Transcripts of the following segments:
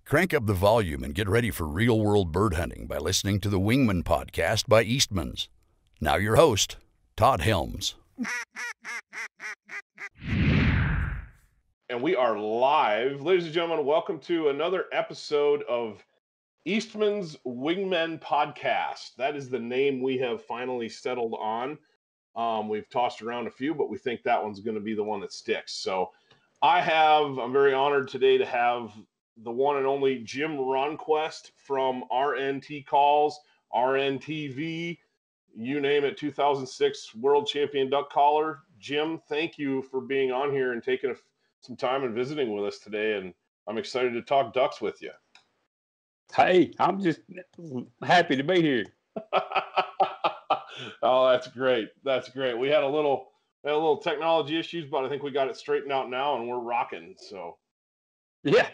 Crank up the volume and get ready for real-world bird hunting by listening to the Wingmen podcast by Eastman's. Now your host, Todd Helms. And we are live. Ladies and gentlemen, welcome to another episode of Eastman's Wingmen podcast. That is the name we have finally settled on. We've tossed around a few, but we think that one's going to be the one that sticks. So I'm very honored today to have the one and only Jim Ronquest from RNT Calls, RNTV, you name it, 2006 World Champion Duck Caller. Jim, thank you for being on here and taking some time and visiting with us today, and I'm excited to talk ducks with you. Hey, I'm just happy to be here. Oh, that's great. That's great. We had a little technology issues, but I think we got it straightened out now, and we're rocking. So, yeah,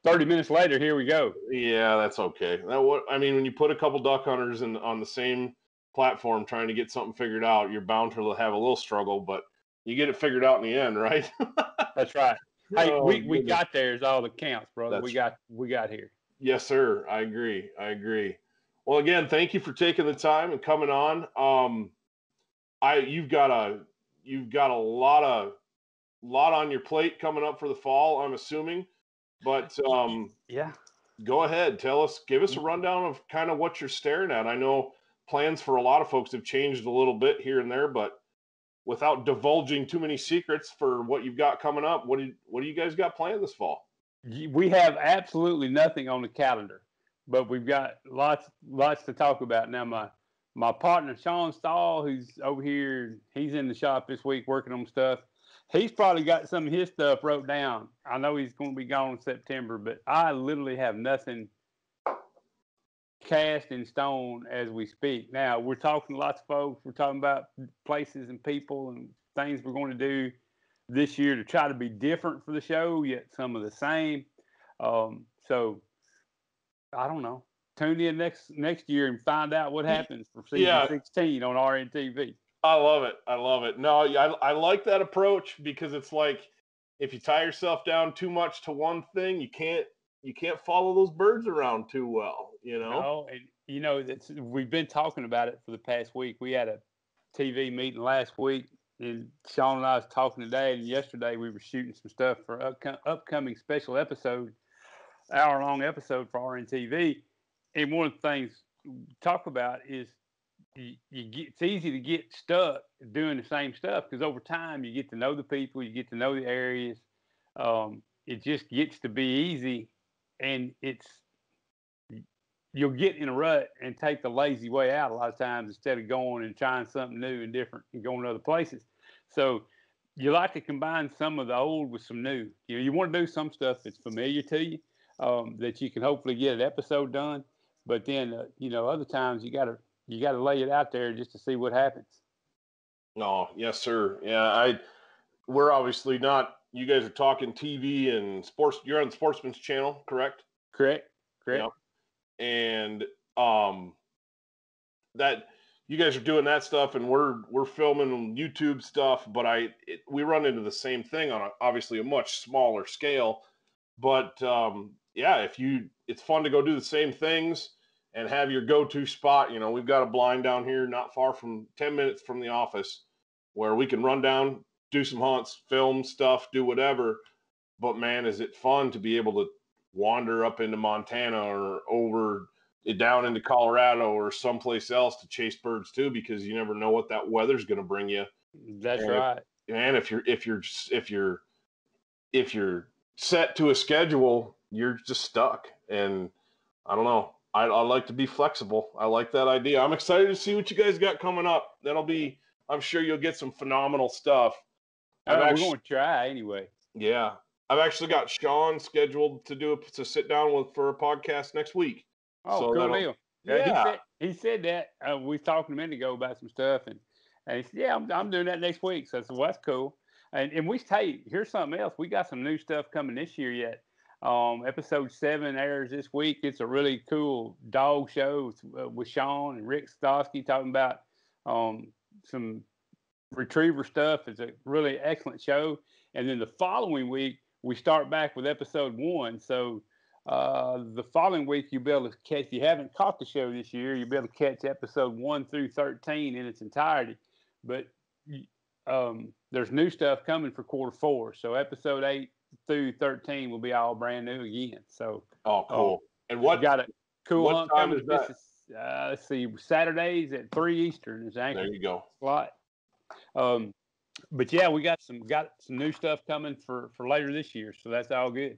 30 minutes later, here we go. Yeah, that's okay. When you put a couple duck hunters on the same platform trying to get something figured out, you're bound to have a little struggle, but you get it figured out in the end, right? That's right. Hey, we got there is all that counts, brother. We got here. Yes, sir. I agree. Well, again, thank you for taking the time and coming on. You've got a lot on your plate coming up for the fall, I'm assuming. But yeah, go ahead, give us a rundown of kind of what you're staring at. I know plans for a lot of folks have changed a little bit here and there, but without divulging too many secrets for what you've got coming up, what do you guys got planned this fall? We have absolutely nothing on the calendar, but we've got lots to talk about. Now, my partner Sean Stahl, who's over here, he's in the shop this week working on stuff. He's probably got some of his stuff wrote down. I know he's going to be gone in September, but I literally have nothing cast in stone as we speak. Now, we're talking to lots of folks. We're talking about places and people and things we're going to do this year to try to be different for the show, yet some of the same. So, I don't know. Tune in next year and find out what happens for season 16 on RNTV. I love it. No, I like that approach because it's like if you tie yourself down too much to one thing, you can't follow those birds around too well, you know? No, and we've been talking about it for the past week. We had a TV meeting last week, and Sean and I was talking today, and yesterday we were shooting some stuff for upcoming special episode, hour-long episode for RNTV. And one of the things we talk about is it's easy to get stuck doing the same stuff because over time you get to know the people, you get to know the areas. It just gets to be easy, and you'll get in a rut and take the lazy way out a lot of times instead of going and trying something new and different and going to other places. So you like to combine some of the old with some new. You want to do some stuff that's familiar to you, that you can hopefully get an episode done. But then, other times you got to lay it out there just to see what happens. Oh, yes, sir. Yeah, we're obviously not. You guys are talking TV and sports. You're on the Sportsman's Channel, correct? Correct. Yep. And that you guys are doing that stuff, and we're filming YouTube stuff. But we run into the same thing on obviously a much smaller scale. But it's fun to go do the same things and have your go-to spot. We've got a blind down here not far from 10 minutes from the office where we can run down, do some hunts, film stuff, do whatever. But man, is it fun to be able to wander up into Montana or over down into Colorado or someplace else to chase birds too, because you never know what that weather's going to bring you. That's right. And if you're set to a schedule, you're just stuck. And I don't know. I like to be flexible. I like that idea. I'm excited to see what you guys got coming up. I'm sure you'll get some phenomenal stuff. We're going to try anyway. Yeah. I've actually got Sean scheduled to sit down for a podcast next week. Oh, so cool deal. Yeah. He said that. We was talking a minute ago about some stuff, and he said, yeah, I'm doing that next week. So I said, well, that's cool. And we say, here's something else. We got some new stuff coming this year yet. Episode 7 airs this week. It's a really cool dog show with Sean and Rick Stosky talking about some retriever stuff. It's a really excellent show. And then the following week, we start back with episode 1. So The following week, you'll be able to catch, if you haven't caught the show this year, you'll be able to catch episode 1 through 13 in its entirety. But there's new stuff coming for quarter 4. So episode 8 through 13 will be all brand new again. So, cool. And what got a cool what hunt time coming. is that? This is, let's see, Saturdays at 3 Eastern is anchor. There you go. Slot. But yeah, we got some new stuff coming for later this year. So that's all good.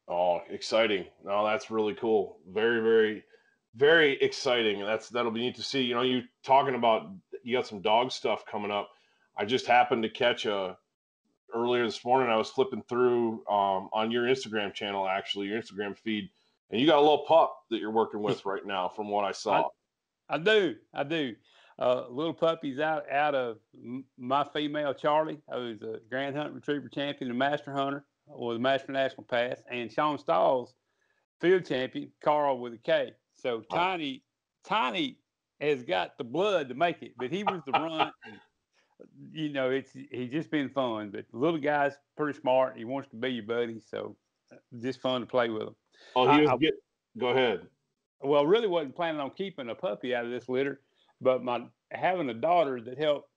Oh, exciting. No, that's really cool. Very, very, very exciting. And that'll be neat to see. You know, you talking about, you got some dog stuff coming up. I just happened to catch earlier this morning, I was flipping through on your Instagram channel, actually, your Instagram feed, and you got a little pup that you're working with right now from what I saw. I do. Little puppy's out of my female Charlie, who's a Grand Hunt Retriever champion and Master Hunter with Master National Pass, and Sean Stahl's field champion, Carl with a K. So Tiny has got the blood to make it, but he was the runt. You know, he's just been fun. But the little guy's pretty smart. He wants to be your buddy, so just fun to play with him. Oh, go ahead. Well, I really wasn't planning on keeping a puppy out of this litter, but having a daughter that helped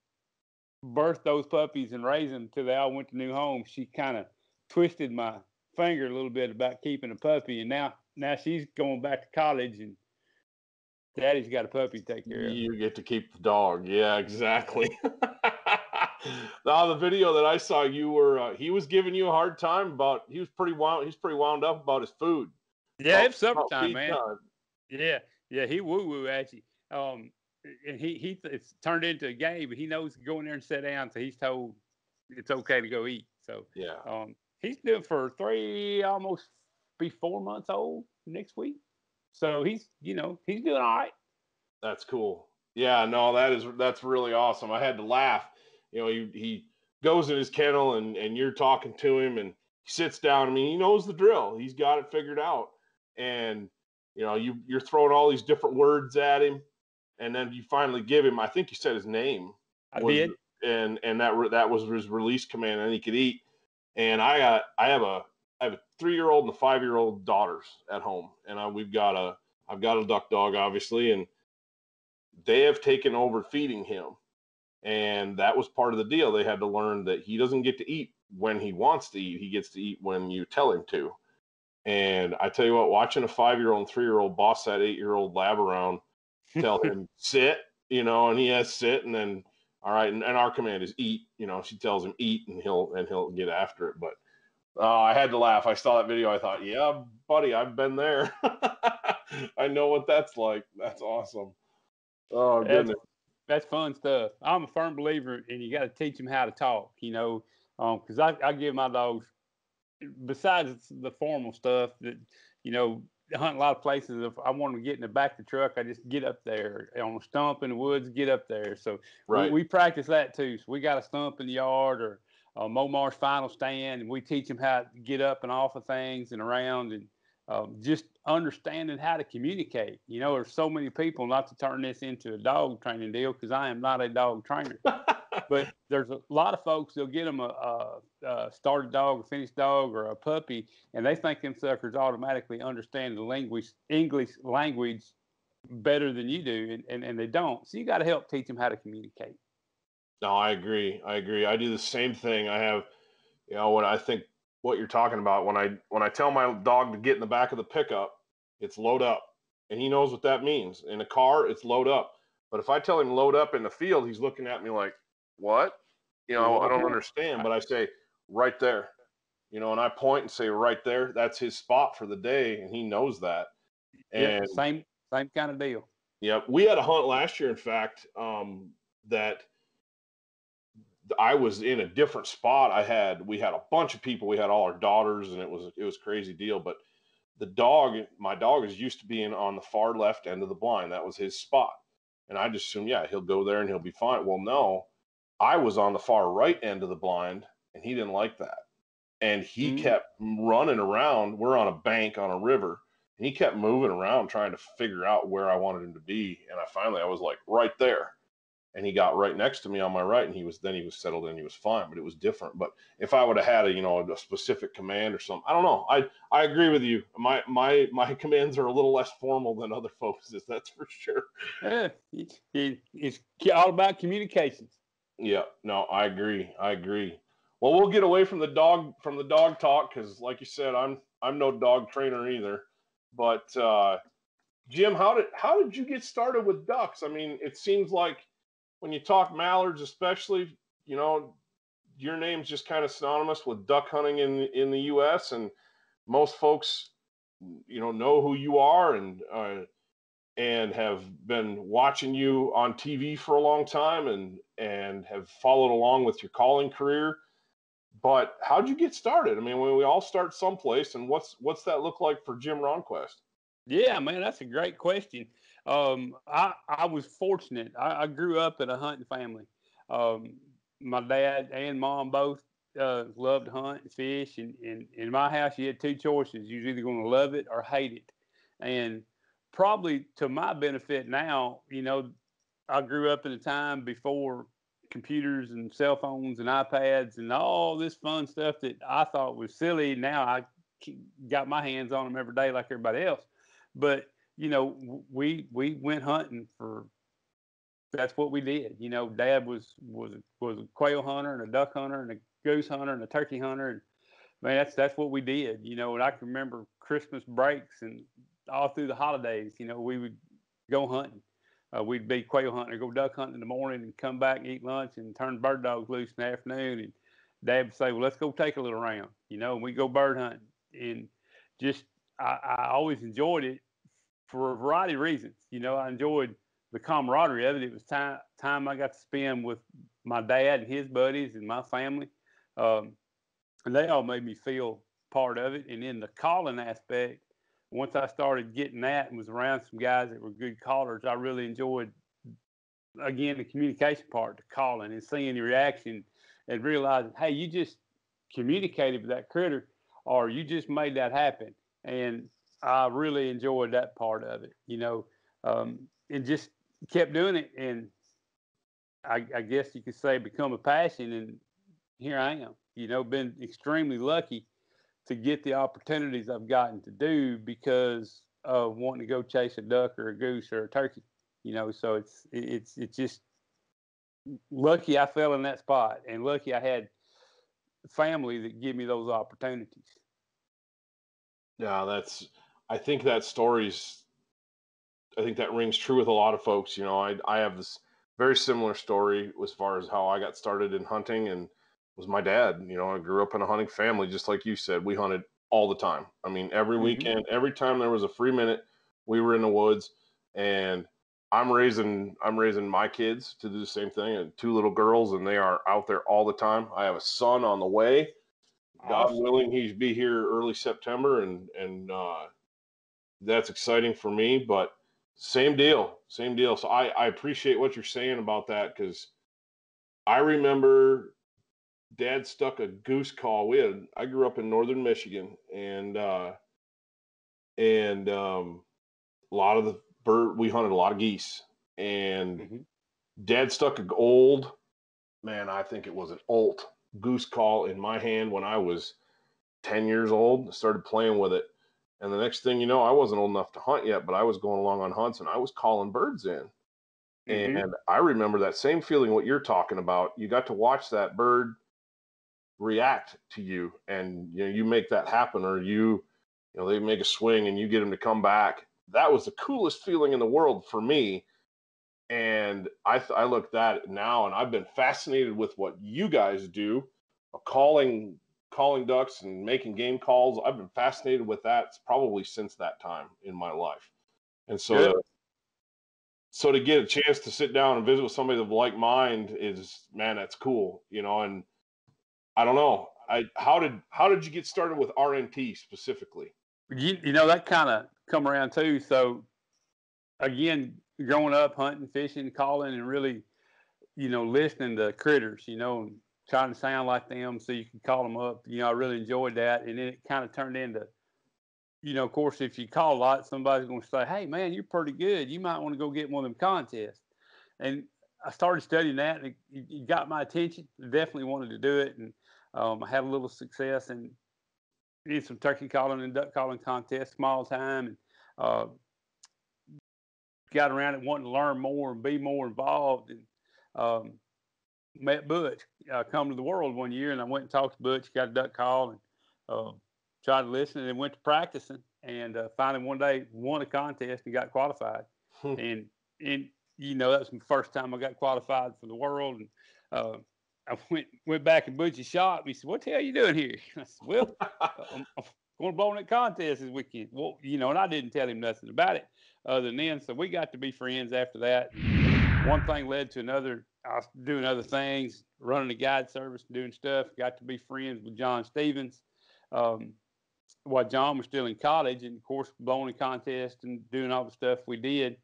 birth those puppies and raise them till they all went to new homes, she kind of twisted my finger a little bit about keeping a puppy, and now she's going back to college, and Daddy's got a puppy to take care of. You get to keep the dog. Yeah, exactly. Now, the video that I saw, you were he was giving you a hard time about, he's pretty wound up about his food. Yeah, it's supper time, man. Time. Yeah, he woo at you. And it's turned into a game, but he knows to go in there and sit down, so he's told it's okay to go eat. So yeah, he's doing for 3, almost be 4 months old next week. So he's doing all right. That's cool. Yeah, no, that's really awesome. I had to laugh. You know, he goes in his kennel and you're talking to him and he sits down. I mean, he knows the drill. He's got it figured out. And, you know, you're throwing all these different words at him. And then you finally give him, I think you said his name. I did. And that was his release command, and he could eat. And I have a 3-year-old and a 5-year-old daughters at home. And I've got a duck dog, obviously, and they have taken over feeding him. And that was part of the deal. They had to learn that he doesn't get to eat when he wants to eat. He gets to eat when you tell him to. And I tell you what, watching a 5-year-old and 3-year-old boss that 8-year-old lab around, tell him sit, you know, and he has sit, and then all right, and our command is eat. You know, she tells him eat, and he'll get after it. But I had to laugh. I saw that video. I thought, yeah, buddy, I've been there. I know what that's like. That's awesome. Oh, goodness. That's fun stuff. I'm a firm believer, and you got to teach them how to talk, you know, because I give my dogs, besides the formal stuff that, you know, hunt a lot of places. If I want to get in the back of the truck, I just get up there on a stump in the woods, get up there. So we practice that too. So we got a stump in the yard or a Momar's final stand, and we teach them how to get up and off of things and around, and just understanding how to communicate. You know, there's so many people, not to turn this into a dog training deal, because I am not a dog trainer, but there's a lot of folks, they'll get them a started dog, a finished dog, or a puppy, and they think them suckers automatically understand the English language better than you do, and they don't. So you got to help teach them how to communicate. No, I agree. I do the same thing. I have, you know, what you're talking about, when I tell my dog to get in the back of the pickup, it's load up, and he knows what that means. In a car, it's load up. But if I tell him load up in the field, he's looking at me like, what? You know, I don't understand. But I say right there, you know, and I point and say right there. That's his spot for the day, and he knows that. And same kind of deal. Yeah, we had a hunt last year, in fact, that I was in a different spot. We had a bunch of people. We had all our daughters, and it was a crazy deal. But my dog is used to being on the far left end of the blind. That was his spot. And I just assumed, yeah, he'll go there and he'll be fine. Well, no, I was on the far right end of the blind, and he didn't like that. And he kept running around. We're on a bank on a river, and he kept moving around trying to figure out where I wanted him to be. And I was like, right there. and he got right next to me on my right, and he was settled in, he was fine, but it was different. But if I would have had a specific command or something, I don't know. I agree with you. My commands are a little less formal than other folks', that's for sure. Yeah, it's all about communications. Yeah, no, I agree. Well, we'll get away from the dog talk, because, like you said, I'm no dog trainer either. But Jim, how did you get started with ducks? I mean, it seems like when you talk mallards, especially, your name's just kind of synonymous with duck hunting in the U.S., and most folks, know who you are, and have been watching you on TV for a long time, and have followed along with your calling career. But how'd you get started? I mean, when we all start someplace, and what's that look like for Jim Ronquest? Yeah, man, that's a great question. I was fortunate. I grew up in a hunting family. My dad and mom both loved to hunt and fish. And in my house, you had two choices. You was either going to love it or hate it. And probably to my benefit now, I grew up in a time before computers and cell phones and iPads and all this fun stuff that I thought was silly. Now I got my hands on them every day like everybody else. But, we went hunting that's what we did. Dad was a quail hunter and a duck hunter and a goose hunter and a turkey hunter. And man, that's what we did, and I can remember Christmas breaks and all through the holidays, we would go hunting. We'd be quail hunting or go duck hunting in the morning and come back and eat lunch and turn bird dogs loose in the afternoon. And Dad would say, well, let's go take a little round, and we go bird hunting. And just, I always enjoyed it for a variety of reasons. I enjoyed the camaraderie of it. It was time I got to spend with my dad and his buddies and my family. And they all made me feel part of it. And in the calling aspect, once I started getting that and was around some guys that were good callers, I really enjoyed, again, the communication part, the calling and seeing the reaction and realizing, hey, you just communicated with that critter, or you just made that happen. And I really enjoyed that part of it, and just kept doing it. And I guess you could say become a passion. And here I am, been extremely lucky to get the opportunities I've gotten to do because of wanting to go chase a duck or a goose or a turkey, so it's just lucky I fell in that spot, and lucky I had family that give me those opportunities. Yeah, I think that rings true with a lot of folks. I have this very similar story as far as how I got started in hunting, and was my dad. I grew up in a hunting family, just like you said. We hunted all the time. I mean, every weekend, every time there was a free minute, we were in the woods. And I'm raising my kids to do the same thing, and two little girls, and they are out there all the time. I have a son on the way. God willing, he'd be here early September, and that's exciting for me. But same deal. So I appreciate what you're saying about that, because I remember Dad stuck a goose call. I grew up in northern Michigan, and a lot of the we hunted a lot of geese, and Dad stuck an old, man, I think it was an old goose call in my hand when I was 10 years old. I started playing with it. And the next thing you know, I wasn't old enough to hunt yet, but I was going along on hunts, and I was calling birds in. And I remember that same feeling, what you're talking about. You got to watch that bird react to you, and you make that happen, or they make a swing and you get them to come back. That was the coolest feeling in the world for me. And I look at it now, and I've been fascinated with what you guys do, calling ducks and making game calls. I've been fascinated with that probably since that time in my life. And so to get a chance to sit down and visit with somebody of like mind is, man, that's cool, and I don't know. How did you get started with RNT specifically? That kind of come around too. So again, growing up hunting, fishing, calling, and really, listening to critters, and trying to sound like them so you can call them up. I really enjoyed that. And then it kind of turned into, of course, if you call a lot, somebody's going to say, hey, man, you're pretty good. You might want to go get one of them contests. And I started studying that, and it got my attention. I definitely wanted to do it, and I had a little success in some turkey calling and duck calling contests, small time, and got around it wanting to learn more and be more involved. And met Butch, come to the world one year, and I went and talked to Butch, got a duck call, and tried to listen, and then went to practicing, and finally one day won a contest and got qualified. and you know, that was the first time I got qualified for the world. And I went back in Butch's shop. He said, "What the hell are you doing here?" I said, "Well, I'm going to blow in that contest this weekend." Well, you know, and I didn't tell him nothing about it other than then. So we got to be friends after that. And one thing led to another. I was doing other things, running a guide service, doing stuff. Got to be friends with John Stevens while John was still in college, and of course blowing a contest and doing all the stuff we did.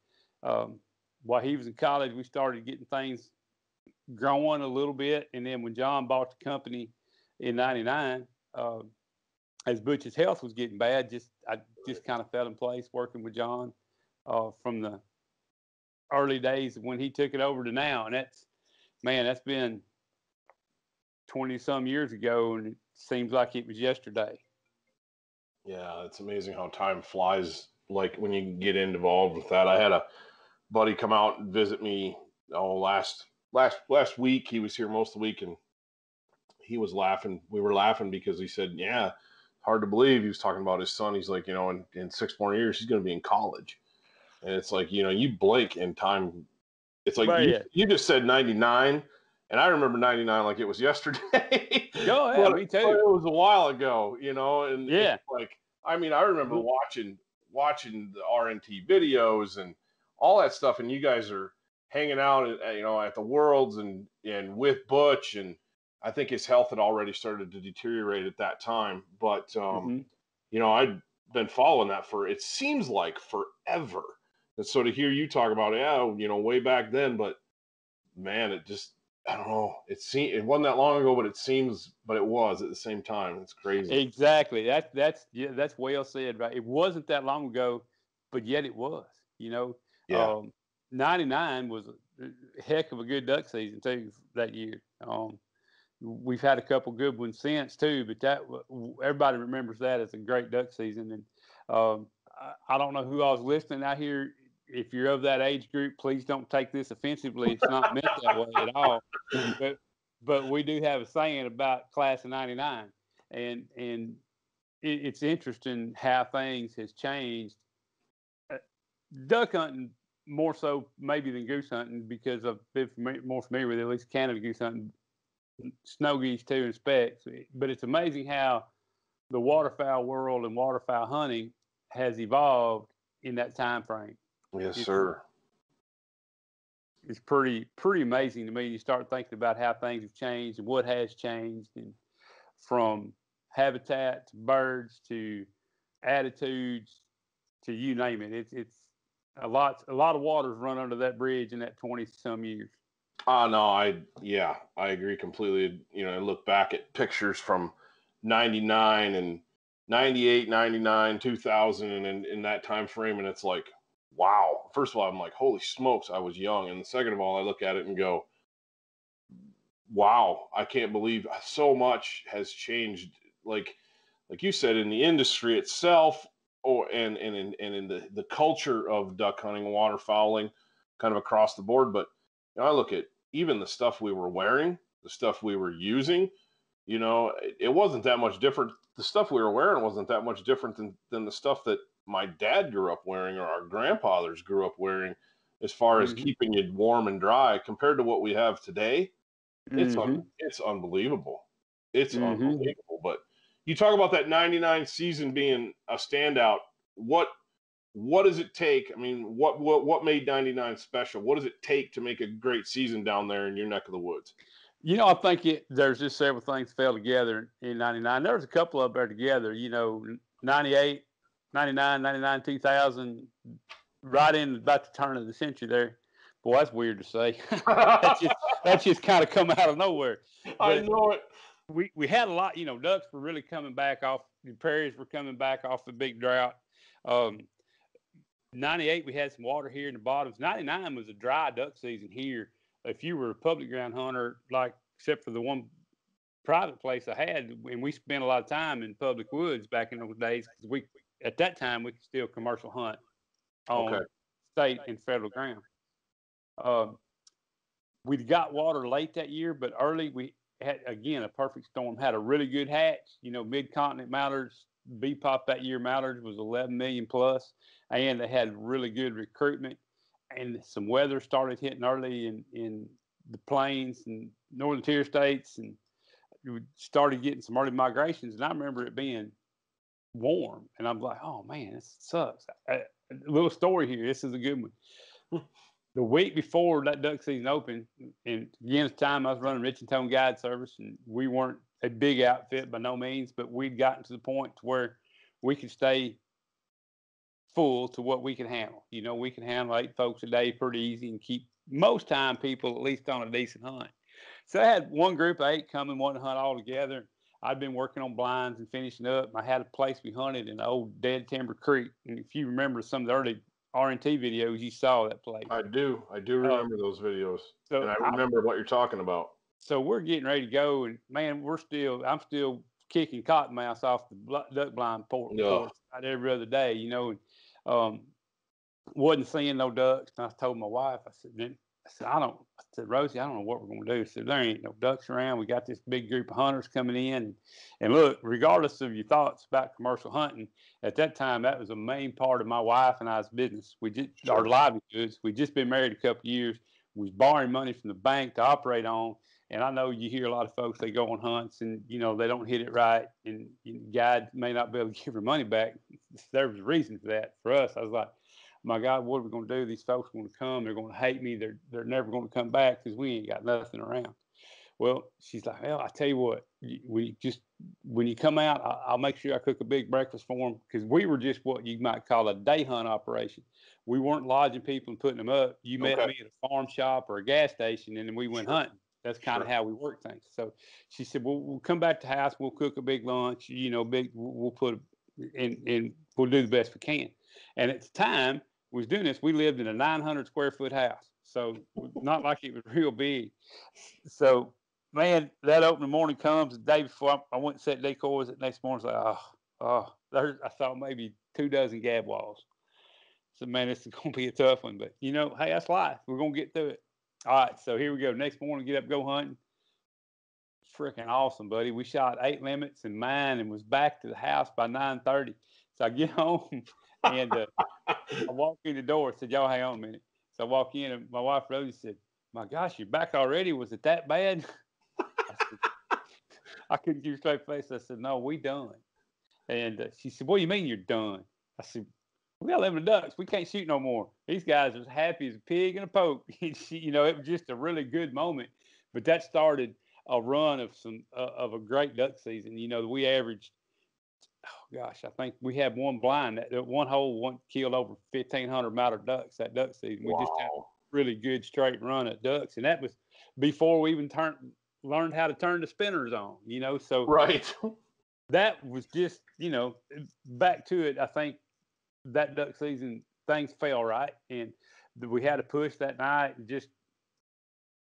While he was in college, we started getting things growing a little bit. And then when John bought the company in '99, as Butch's health was getting bad, I just kind of fell in place working with John from the early days when he took it over to now. And that's been 20 some years ago, and it seems like it was yesterday. Yeah, it's amazing how time flies. Like when you get involved with that. I had a buddy come out and visit me last week. He was here most of the week, and he was laughing. We were laughing because he said, "Yeah, hard to believe." He was talking about his son. He's like, in 6 more years, he's going to be in college. And it's like, you blink and time. It's like you just said 99, and I remember 99 like it was yesterday. Oh, yeah, me too. But it was a while ago, and yeah, it's like, I mean, I remember watching the RNT videos and all that stuff, and you guys are hanging out at the Worlds and with Butch, and I think his health had already started to deteriorate at that time. But I'd been following that for, it seems like, forever. And so to hear you talk about way back then, but man, it just, I don't know. It wasn't that long ago, but it was at the same time. It's crazy. Exactly. That's well said, right? It wasn't that long ago, but yet it was. Yeah. 99 was a heck of a good duck season too that year. We've had a couple good ones since too, but everybody remembers that as a great duck season. And I don't know who I was listening out here. If you're of that age group, please don't take this offensively. It's not meant that way at all. But we do have a saying about class of '99, and it's interesting how things has changed. Duck hunting more so maybe than goose hunting, because I've been more familiar with at least Canada goose hunting, snow geese too, and specks. But it's amazing how the waterfowl world and waterfowl hunting has evolved in that time frame. Yes, sir. It's pretty amazing to me. You start thinking about how things have changed and what has changed, and from habitat to birds to attitudes to you name it. It's a lot of water's run under that bridge in that 20 some years. No, I agree completely. I look back at pictures from 99 and 98, 99, 2000, and in that time frame, and it's like, wow. First of all, I'm like, holy smokes, I was young. And second of all, I look at it and go, wow, I can't believe so much has changed. Like you said, in the industry itself, and in the culture of duck hunting, waterfowling, kind of across the board. But I look at even the stuff we were wearing, the stuff we were using, it wasn't that much different. The stuff we were wearing wasn't that much different than the stuff that my dad grew up wearing or our grandfathers grew up wearing, as far as keeping you warm and dry, compared to what we have today. It's unbelievable. It's unbelievable. But you talk about that 99 season being a standout. What does it take? I mean, what made 99 special? What does it take to make a great season down there in your neck of the woods? I think there's just several things fell together in 99. There was a couple of them together, 98, 99, 99, 2000, right in about the turn of the century there. Boy, that's weird to say. that's just kind of come out of nowhere. But I know it. We had a lot, ducks were really coming back off. The prairies were coming back off the big drought. 98, we had some water here in the bottoms. 99 was a dry duck season here. if you were a public ground hunter, like except for the one private place I had, and we spent a lot of time in public woods back in those days because we at that time we could still commercial hunt on state and federal ground. We got water late that year, but early we had, again, a perfect storm. Had a really good hatch. You know, mid-continent mallards, B-pop that year mallards was 11 million plus, and they had really good recruitment. And some weather started hitting early in the plains and northern tier states, and we started getting some early migrations. And I remember it being warm, and I'm like, oh man, this sucks. A little story here. This is a good one. The week before that duck season opened, and again, at the time I was running Rich and Tone Guide Service, and we weren't a big outfit by no means, but we'd gotten to the point to where we could stay full to what we can handle. You know, we can handle 8 folks a day pretty easy and keep most time people at least on a decent hunt. So I had one group of 8 coming, wanting to hunt all together. I'd been working on blinds and finishing up. I had a place we hunted in the old Dead Timber Creek. And if you remember some of the early RNT videos, you saw that place. I do remember those videos. So and I remember what you're talking about. So we're getting ready to go, and man, I'm still kicking cottonmouths off the duck blind porch every other day, you know, and wasn't seeing no ducks. And I told my wife, I said, Rosie, I don't know what we're going to do. I said, there ain't no ducks around. We got this big group of hunters coming in. And look, regardless of your thoughts about commercial hunting, at that time, that was a main part of my wife and I's business. Our livelihoods. We'd just been married a couple of years. We was borrowing money from the bank to operate on. And I know you hear a lot of folks, they go on hunts and, you know, they don't hit it right. And the guide may not be able to give her money back. There was a reason for that. For us, I was like, my God, what are we going to do? These folks are going to come. They're going to hate me. They're never going to come back because we ain't got nothing around. Well, she's like, well, I tell you what, when you come out, I'll make sure I cook a big breakfast for them, because we were just what you might call a day hunt operation. We weren't lodging people and putting them up. You met me at a farm shop or a gas station, and then we went hunting. That's kind of how we work things. So she said, well, we'll come back to the house. We'll cook a big lunch, you know, we'll put and we'll do the best we can. And at the time we was doing this, we lived in a 900 square foot house. So not like it was real big. So, man, that opening morning comes the day before I went and set decoys. The next morning, I was like, I thought maybe 24 gab walls. So, man, this is going to be a tough one. But, you know, hey, that's life. We're going to get through it. All right, so here we go. Next morning, get up, go hunting. Freaking awesome, buddy. We shot 8 limits and mine and was back to the house by 9:30. So I get home and I walk in the door. I said, y'all hang on a minute. So I walk in and my wife Rosie said, my gosh, you're back already? Was it that bad? I couldn't keep a straight face. I said, no, we done. And she said, what do you mean you're done? I said, we got 11 ducks. We can't shoot no more. These guys are as happy as a pig in a poke. You know, it was just a really good moment. But that started a run of a great duck season. You know, we averaged, I think we had one blind. That one hole killed over 1,500 mallard ducks that duck season. We just had a really good straight run at ducks. And that was before we even learned how to turn the spinners on, you know. So that was just, you know, back to it. I think that duck season, things fell right, and we had a push that night, and just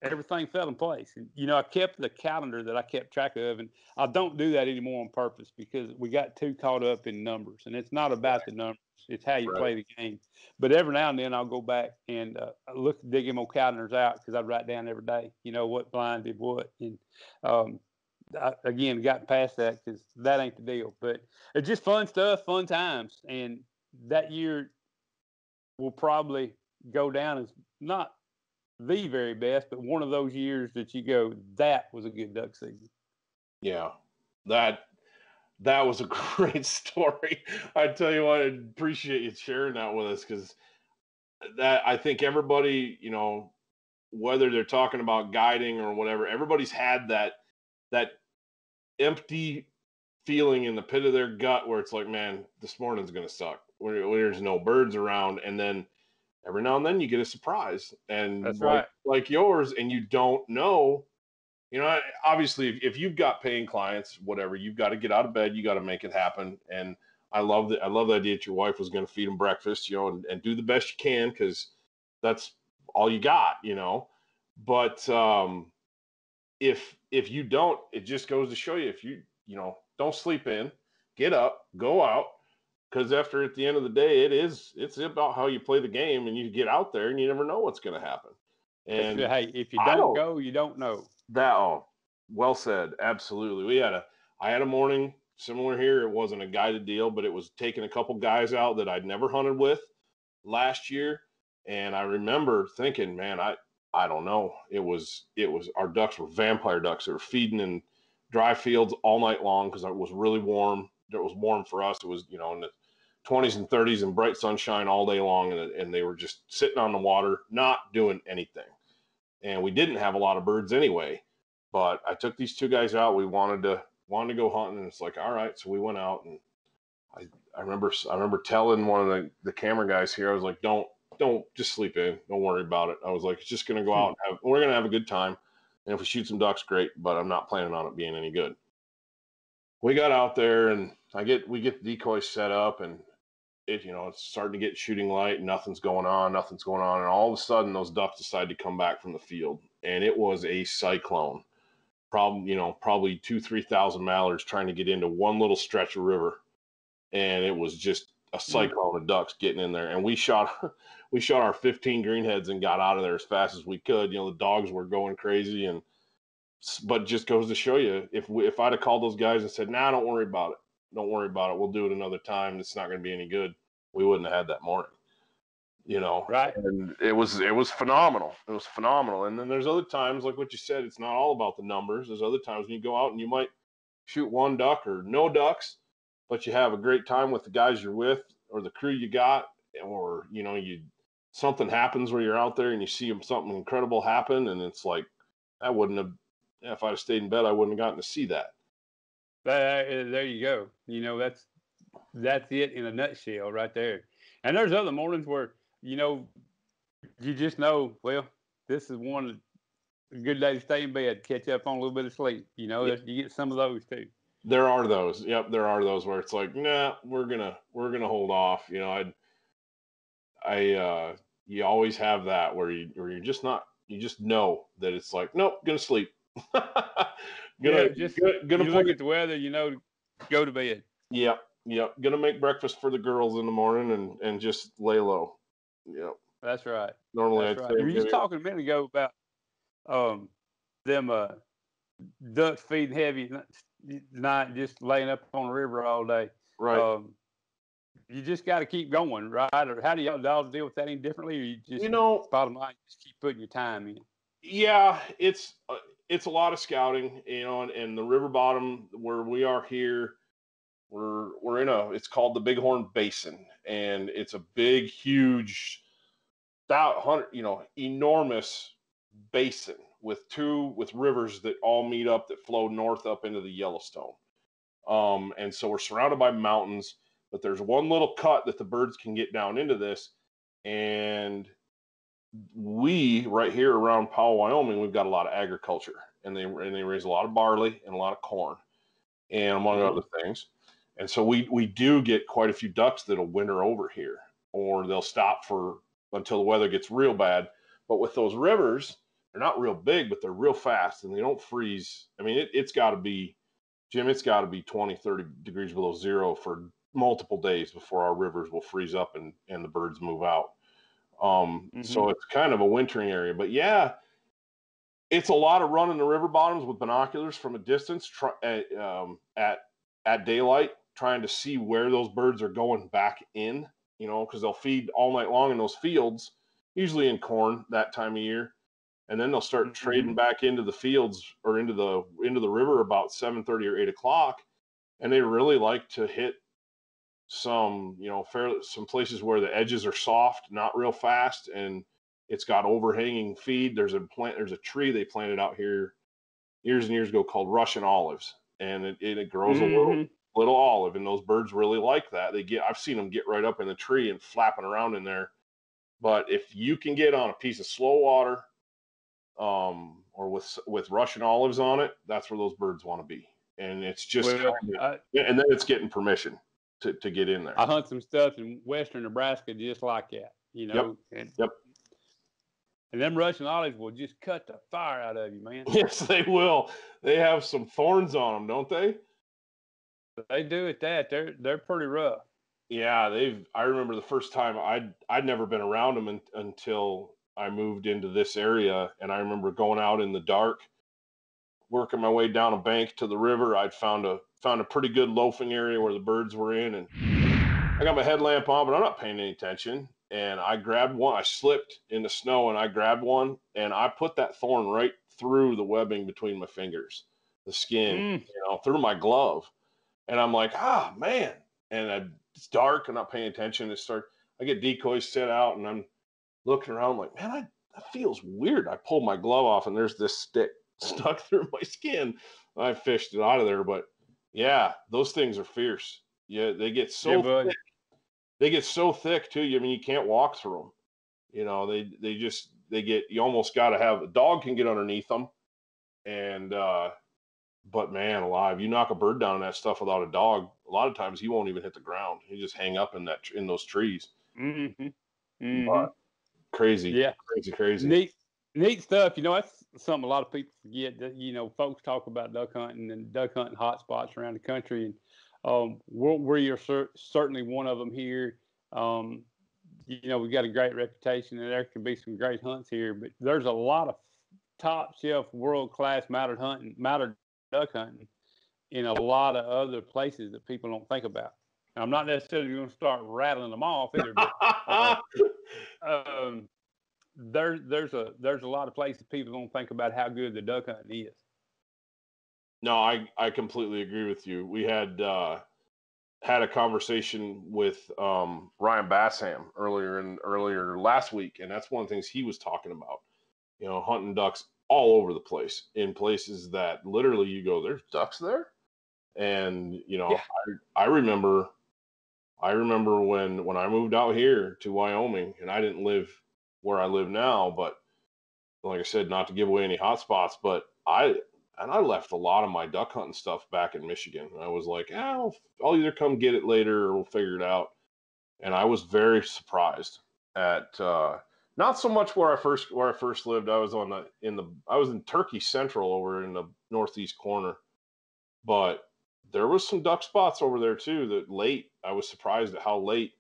everything fell in place. And you know, I kept the calendar that I kept track of, and I don't do that anymore on purpose because we got too caught up in numbers, and it's not about the numbers; it's how you play the game. But every now and then, I'll go back and dig them old calendars out because I write down every day, you know, what blind did what, and I got past that because that ain't the deal. But it's just fun stuff, fun times, and that year will probably go down as not the very best, but one of those years that you go, that was a good duck season. Yeah, that was a great story. I tell you what, I appreciate you sharing that with us, because that, I think everybody, you know, whether they're talking about guiding or whatever, everybody's had that empty feeling in the pit of their gut where it's like, man, this morning's going to suck. When there's no birds around, and then every now and then you get a surprise, and that's like yours, and you don't know, you know, obviously if you've got paying clients, whatever, you've got to get out of bed, you got to make it happen. And I love the idea that your wife was going to feed them breakfast, you know, and do the best you can, because that's all you got, you know. But if you don't, it just goes to show you, if you don't sleep in, get up, go out, because at the end of the day, it's about how you play the game, and you get out there and you never know what's going to happen. And hey, if you don't go, you don't know. Well said. Absolutely. I had a morning similar here. It wasn't a guided deal, but it was taking a couple guys out that I'd never hunted with last year. And I remember thinking, man, I don't know. It was our ducks were vampire ducks. They were feeding in dry fields all night long because it was really warm. It was warm for us. It was, in the 20s and 30s and bright sunshine all day long. And they were just sitting on the water, not doing anything. And we didn't have a lot of birds anyway. But I took these two guys out. We wanted to go hunting, and it's like, all right. So we went out, and I remember telling one of the camera guys here, I was like, don't just sleep in. Don't worry about it. I was like, it's just gonna go out and we're gonna have a good time. And if we shoot some ducks, great, but I'm not planning on it being any good. We got out there, and we get the decoys set up, and it's starting to get shooting light, and nothing's going on. And all of a sudden those ducks decide to come back from the field, and it was a cyclone. Probably 2,000-3,000 mallards trying to get into one little stretch of river, and it was just a cyclone of ducks getting in there. And we shot our 15 greenheads and got out of there as fast as we could. The dogs were going crazy, but just goes to show you, if I'd have called those guys and said, nah, don't worry about it, we'll do it another time, it's not going to be any good, we wouldn't have had that morning. Right. And it was phenomenal. It was phenomenal. And then there's other times, like what you said, it's not all about the numbers. There's other times when you go out and you might shoot one duck or no ducks, but you have a great time with the guys you're with or the crew you got, or something happens where you're out there and you see something incredible happen, and it's like, if I'd have stayed in bed, I wouldn't have gotten to see that. There you go. That's it in a nutshell right there. And there's other mornings where you just know, well, this is a good day to stay in bed, catch up on a little bit of sleep. You get some of those too. There are those. Yep, there are those where it's like, nah, we're gonna hold off. You always have that where you're just not. You just know that it's like, nope, gonna sleep. Gonna look at the weather, go to bed. Yep. Gonna make breakfast for the girls in the morning and just lay low. Yep. That's right. Normally, I'd say. You were just talking a minute ago about them ducks feeding heavy, not just laying up on the river all day. Right. You just got to keep going, right? Or how do y'all deal with that any differently? Or you just bottom line, just keep putting your time in. Yeah, it's a lot of scouting, and the river bottom where we are here, we're in it's called the Bighorn Basin, and it's a big, huge, enormous basin with rivers that all meet up that flow north up into the Yellowstone. And so we're surrounded by mountains, but there's one little cut that the birds can get down into this, and we right here around Powell, Wyoming, we've got a lot of agriculture, and they raise a lot of barley and a lot of corn, and among other things. And so we do get quite a few ducks that'll winter over here, or they'll stop until the weather gets real bad. But with those rivers, they're not real big, but they're real fast, and they don't freeze. I mean, it's got to be, Jim, it's got to be 20, 30 degrees below zero for multiple days before our rivers will freeze up and the birds move out. So it's kind of a wintering area. But yeah, it's a lot of running the river bottoms with binoculars from a distance at daylight, trying to see where those birds are going back in, because they'll feed all night long in those fields, usually in corn that time of year. And then they'll start trading back into the fields or into the river about 7:30 or 8 o'clock. And they really like to hit some places where the edges are soft, not real fast, and it's got overhanging feed. There's a tree they planted out here years and years ago called Russian olives, and it grows a little olive, and those birds really like that. I've seen them get right up in the tree and flapping around in there. But if you can get on a piece of slow water, or with Russian olives on it, that's where those birds want to be. And it's just and then it's getting permission to get in there. I hunt some stuff in western Nebraska just like that, Yep. And them Russian olives will just cut the fire out of you, man. Yes, they will. They have some thorns on them, don't they? They do at that. They're pretty rough. Yeah, I remember the first time I'd never been around them until I moved into this area, and I remember going out in the dark, working my way down a bank to the river. I'd found a pretty good loafing area where the birds were in, and I got my headlamp on, but I'm not paying any attention. And I grabbed one. I slipped in the snow, and I grabbed one, and I put that thorn right through the webbing between my fingers, the skin, through my glove. And I'm like, man. And it's dark. I'm not paying attention. I get decoys set out, and I'm looking around. I'm like, man, that feels weird. I pulled my glove off, and there's this stick stuck through my skin. I fished it out of there. But yeah, those things are fierce. Yeah, they get so thick. They get so thick too. I mean, you can't walk through them. You almost got to have a dog can get underneath them. And, but man alive, you knock a bird down on that stuff without a dog, a lot of times he won't even hit the ground. He just hang up in those trees. Mm-hmm. But crazy. Yeah. Crazy. Neat stuff. That's something a lot of people forget that, folks talk about duck hunting and duck hunting hotspots around the country. And, we're certainly one of them here. We've got a great reputation, and there can be some great hunts here. But there's a lot of top shelf, world class mallard duck hunting in a lot of other places that people don't think about. And I'm not necessarily going to start rattling them off either, but there's a lot of places people don't think about how good the duck hunting is. No, I completely agree with you. We had a conversation with Ryan Bassham earlier last week, and that's one of the things he was talking about. Hunting ducks all over the place, in places that literally you go, there's ducks there, and I remember when I moved out here to Wyoming, and I didn't live where I live now, but like I said, not to give away any hot spots, but I left a lot of my duck hunting stuff back in Michigan. I was like, I'll either come get it later or we'll figure it out. And I was very surprised at not so much where I first lived. I was I was in Turkey Central over in the northeast corner, but there was some duck spots over there too that late. I was surprised at how late.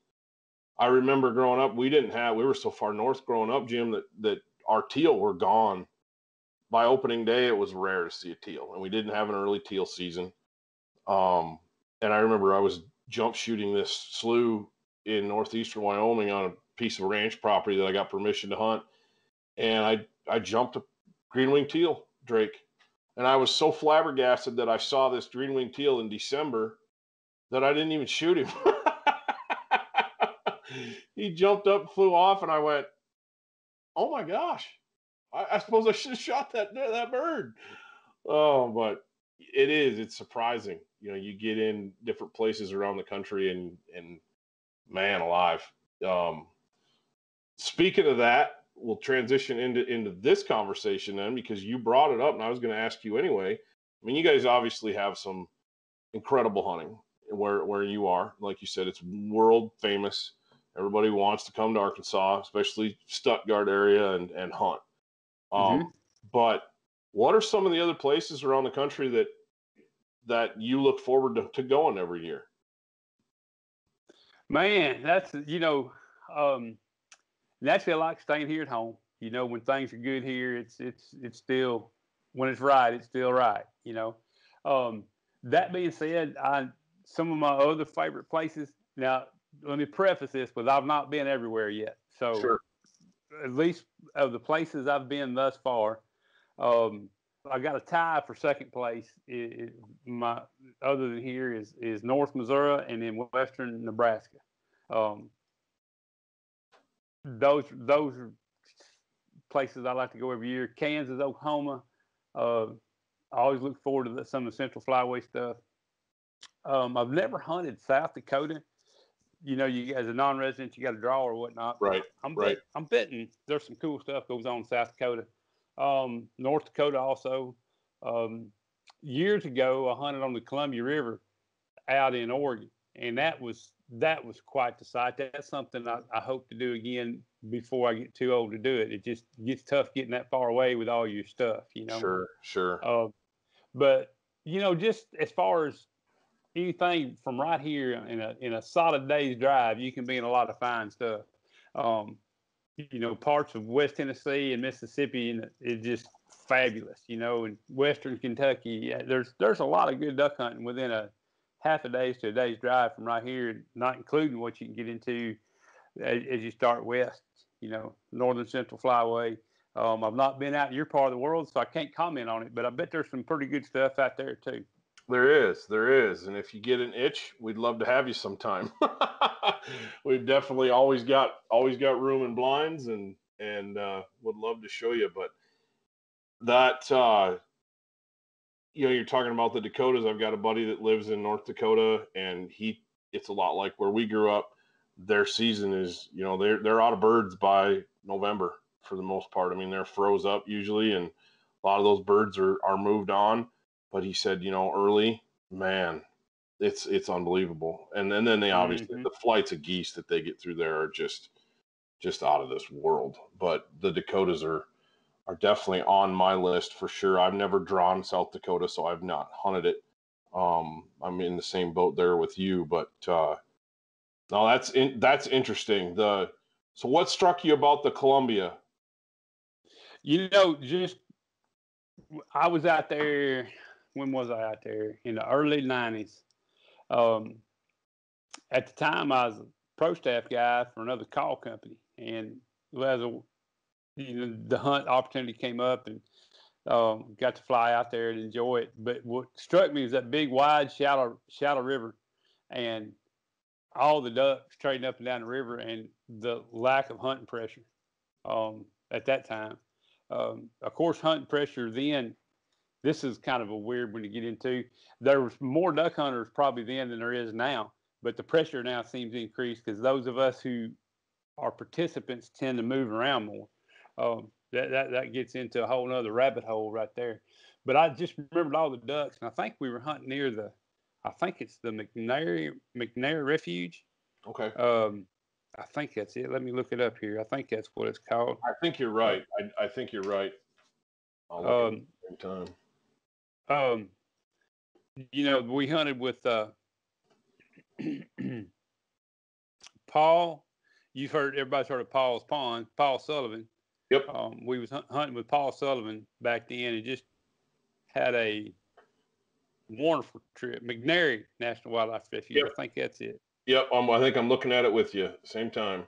I remember growing up, we were so far north growing up, Jim, that our teal were gone. By opening day, it was rare to see a teal, and we didn't have an early teal season. And I remember I was jump shooting this slough in northeastern Wyoming on a piece of ranch property that I got permission to hunt, and I jumped a green-winged teal drake, and I was so flabbergasted that I saw this green-winged teal in December that I didn't even shoot him. He jumped up, flew off, and I went, "Oh my gosh! I suppose I should have shot that bird." Oh, but it's surprising. You get in different places around the country and man alive. Speaking of that, we'll transition into this conversation then, because you brought it up and I was going to ask you anyway. I mean, you guys obviously have some incredible hunting where you are. Like you said, it's world famous. Everybody wants to come to Arkansas, especially Stuttgart area, and hunt. But what are some of the other places around the country that you look forward to going every year? Man, that's naturally I like staying here at home. When things are good here, it's still, when it's right, it's still right. That being said, some of my other favorite places. Now, let me preface this with I've not been everywhere yet. So, sure. At least of the places I've been thus far, I got a tie for second place. My other than here is North Missouri and then Western Nebraska. Those are places I like to go every year. Kansas, Oklahoma. I always look forward to some of the Central Flyway stuff. I've never hunted South Dakota. You as a non-resident, you got to draw or whatnot. Right. I'm betting there's some cool stuff goes on in South Dakota. North Dakota also. Years ago, I hunted on the Columbia River out in Oregon, and that was that was quite the sight. That's something I hope to do again before I get too old to do it. It just gets tough getting that far away with all your stuff, you know. Sure. But just as far as anything from right here in a solid day's drive, you can be in a lot of fine stuff. Parts of West Tennessee and Mississippi, and it's just fabulous. And Western Kentucky, there's a lot of good duck hunting within a half a day's to a day's drive from right here, not including what you can get into as you start west. Northern Central Flyway. I've not been out in your part of the world, so I can't comment on it, but I bet there's some pretty good stuff out there too. There is. And if you get an itch, we'd love to have you sometime. We've definitely always got room and blinds and would love to show you. But that, you're talking about the Dakotas. I've got a buddy that lives in North Dakota, and it's a lot like where we grew up. Their season is, they're out of birds by November for the most part. I mean, they're froze up usually, and a lot of those birds are moved on. But he said, early, man, it's unbelievable. And then they obviously, the flights of geese that they get through there are just out of this world. But the Dakotas are definitely on my list for sure. I've never drawn South Dakota, so I've not hunted it. I'm in the same boat there with you, but no, that's interesting. So what struck you about the Columbia? I was out there. When was I out there? In the early 90s. At the time, I was a pro staff guy for another call company, and the hunt opportunity came up, and got to fly out there and enjoy it. But what struck me was that big, wide, shallow river, and all the ducks trading up and down the river, and the lack of hunting pressure at that time. Of course, hunting pressure then. This is kind of a weird one to get into. There was more duck hunters probably then than there is now, but the pressure now seems to increase because those of us who are participants tend to move around more. That gets into a whole nother rabbit hole right there. But I just remembered all the ducks, and I think we were hunting near I think it's the McNair Refuge. Okay. I think that's it. Let me look it up here. I think that's what it's called. I think you're right. I think you're right. I'll look at the same time. We hunted with Paul. Everybody's heard of Paul's Pond, Paul Sullivan. Yep. We was hunting with Paul Sullivan back then, and just had a wonderful trip. McNairy National Wildlife Refuge. Yep. I think that's it. Yep. I think I'm looking at it with you. Same time.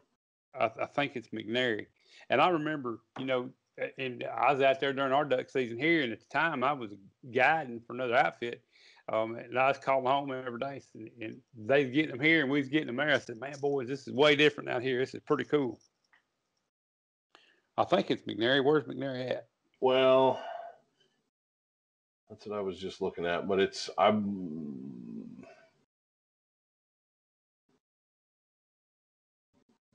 I think it's McNairy. And I remember, and I was out there during our duck season here, and at the time I was guiding for another outfit. And I was calling home every day, and they was getting them here, and we was getting them there. I said, man, boys, this is way different out here. This is pretty cool. I think it's McNairy. Where's McNairy at? Well, that's what I was just looking at, but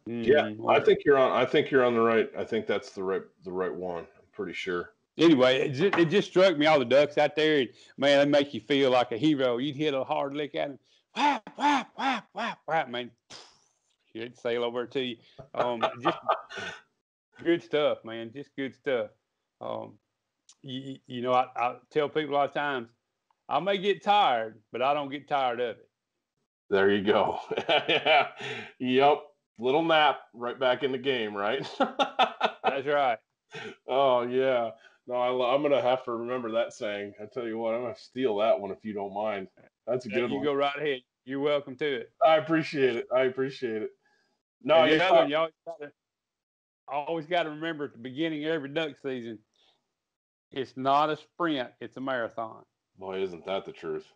yeah, I think you're on the right. I think that's the right one. I'm pretty sure. Anyway, it just struck me, all the ducks out there, and man, they make you feel like a hero. You'd hit a hard lick at them, whap, whap, whap, whap, whap, man. It'd sail over to you. Just good stuff, man. Just good stuff. I tell people a lot of times, I may get tired, but I don't get tired of it. There you go. Yeah. Yep. Little nap, right back in the game, right? That's right. Oh, yeah. No, I'm going to have to remember that saying. I tell you what, I'm going to steal that one if you don't mind. That's a good one. You go right ahead. You're welcome to it. I appreciate it. No, and the other one, you always got to remember at the beginning of every duck season, it's not a sprint, it's a marathon. Boy, isn't that the truth?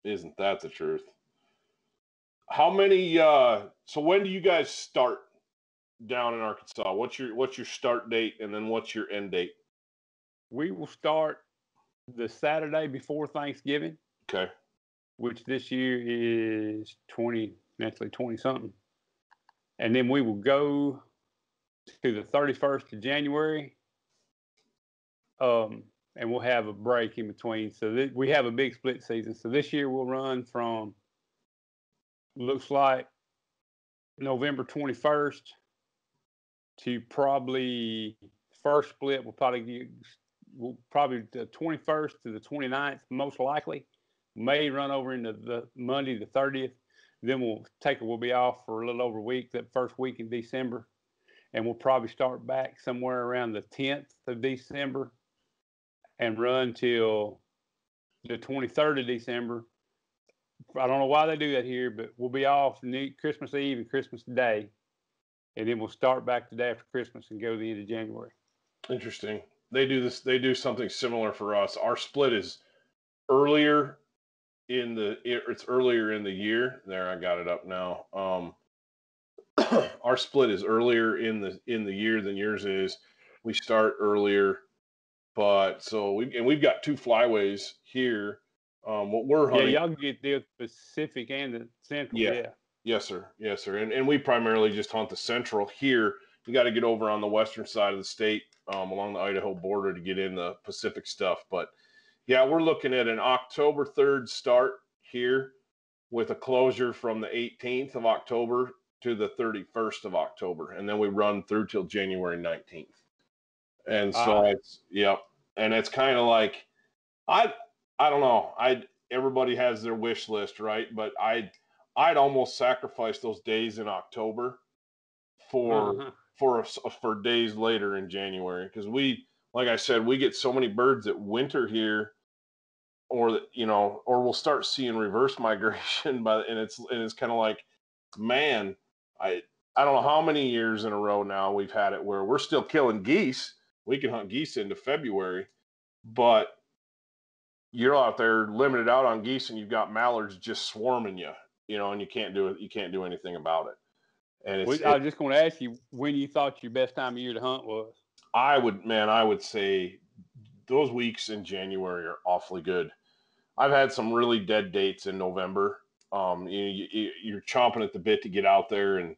Isn't that the truth? How many, so when do you guys start down in Arkansas? What's your start date, and then what's your end date? We will start the Saturday before Thanksgiving. Okay. Which this year is 20-something. And then we will go to the 31st of January. And we'll have a break in between. So we have a big split season. So this year we'll run from looks like November 21st to probably first split will probably the 21st to the 29th, most likely. May run over into the Monday the 30th. Then we'll be off for a little over a week, that first week in December. And we'll probably start back somewhere around the 10th of December and run till the 23rd of December. I don't know why they do that here, but we'll be off Christmas Eve and Christmas Day. And then we'll start back the day after Christmas and go to the end of January. Interesting. They do something similar for us. Our split is earlier it's earlier in the year. There, I got it up now. Our split is earlier in the year than yours is. We start earlier, but we've got 2 flyways here. What we're hunting. Yeah, y'all get the Pacific and the Central. Yeah. Yes, sir. Yes, sir. And we primarily just hunt the Central here. You got to get over on the western side of the state, along the Idaho border to get in the Pacific stuff. But yeah, we're looking at an October 3rd start here with a closure from the 18th of October to the 31st of October. And then we run through till January 19th. And so and it's kind of like, I don't know. Everybody has their wish list, right? But I'd almost sacrifice those days in October for days later in January, because like I said, we get so many birds that winter here, or we'll start seeing reverse migration and it's kind of like, man, I don't know how many years in a row now we've had it where we're still killing geese. We can hunt geese into February, but you're out there limited out on geese, and you've got mallards just swarming you, and you can't do it. You can't do anything about it. And I was just going to ask you when you thought your best time of year to hunt was. I would say those weeks in January are awfully good. I've had some really dead dates in November. You're chomping at the bit to get out there, and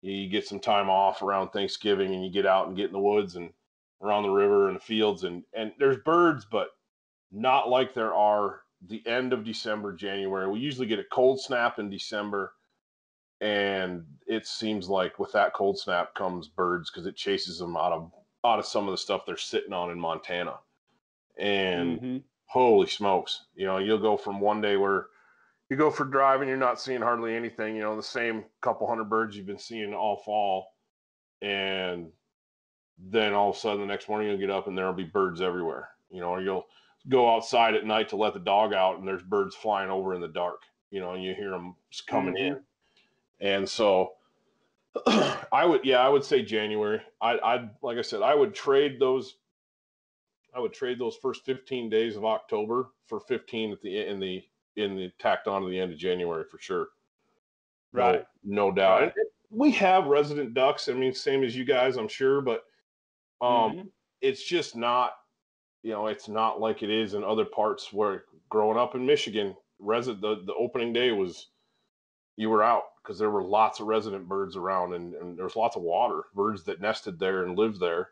you get some time off around Thanksgiving, and you get out and get in the woods and around the river and the fields, and there's birds, but not like there are the end of December, January. We usually get a cold snap in December, and it seems like with that cold snap comes birds, because it chases them out of some of the stuff they're sitting on in Montana. And holy smokes, you'll go from one day where you go for driving, you're not seeing hardly anything, the same couple hundred birds you've been seeing all fall, and then all of a sudden the next morning you'll get up and there'll be birds everywhere, or you'll go outside at night to let the dog out, and there's birds flying over in the dark, and you hear them coming in. And so I would say January. Like I said, I would trade those first 15 days of October for 15 at the tacked on to the end of January for sure. Right. No doubt. Right. We have resident ducks. I mean, same as you guys, I'm sure, but it's just not, it's not like it is in other parts where, growing up in Michigan, the opening day was, you were out because there were lots of resident birds around, and there's lots of water, birds that nested there and lived there,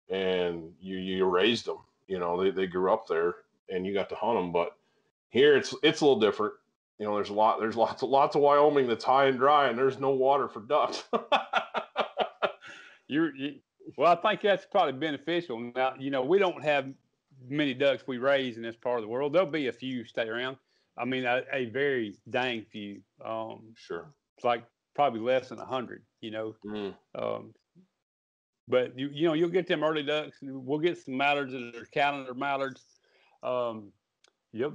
and you raised them. They grew up there, and you got to hunt them. But here it's a little different. There's lots of Wyoming that's high and dry, and there's no water for ducks. Well, I think that's probably beneficial. Now, we don't have many ducks we raise in this part of the world. There'll be a few stay around. I mean, a very dang few. Sure. It's like probably less than 100, but you'll get them early ducks. We'll get some mallards that are calendar mallards. The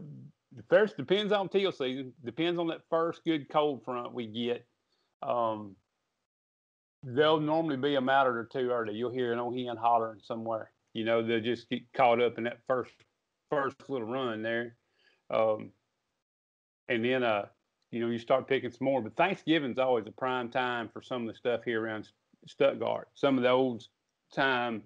first depends on teal season. Depends on that first good cold front we get. There'll normally be a mallard or two early. You'll hear an old hen hollering somewhere. They'll just get caught up in that first little run there. And then, you start picking some more. But Thanksgiving's always a prime time for some of the stuff here around Stuttgart. Some of the old time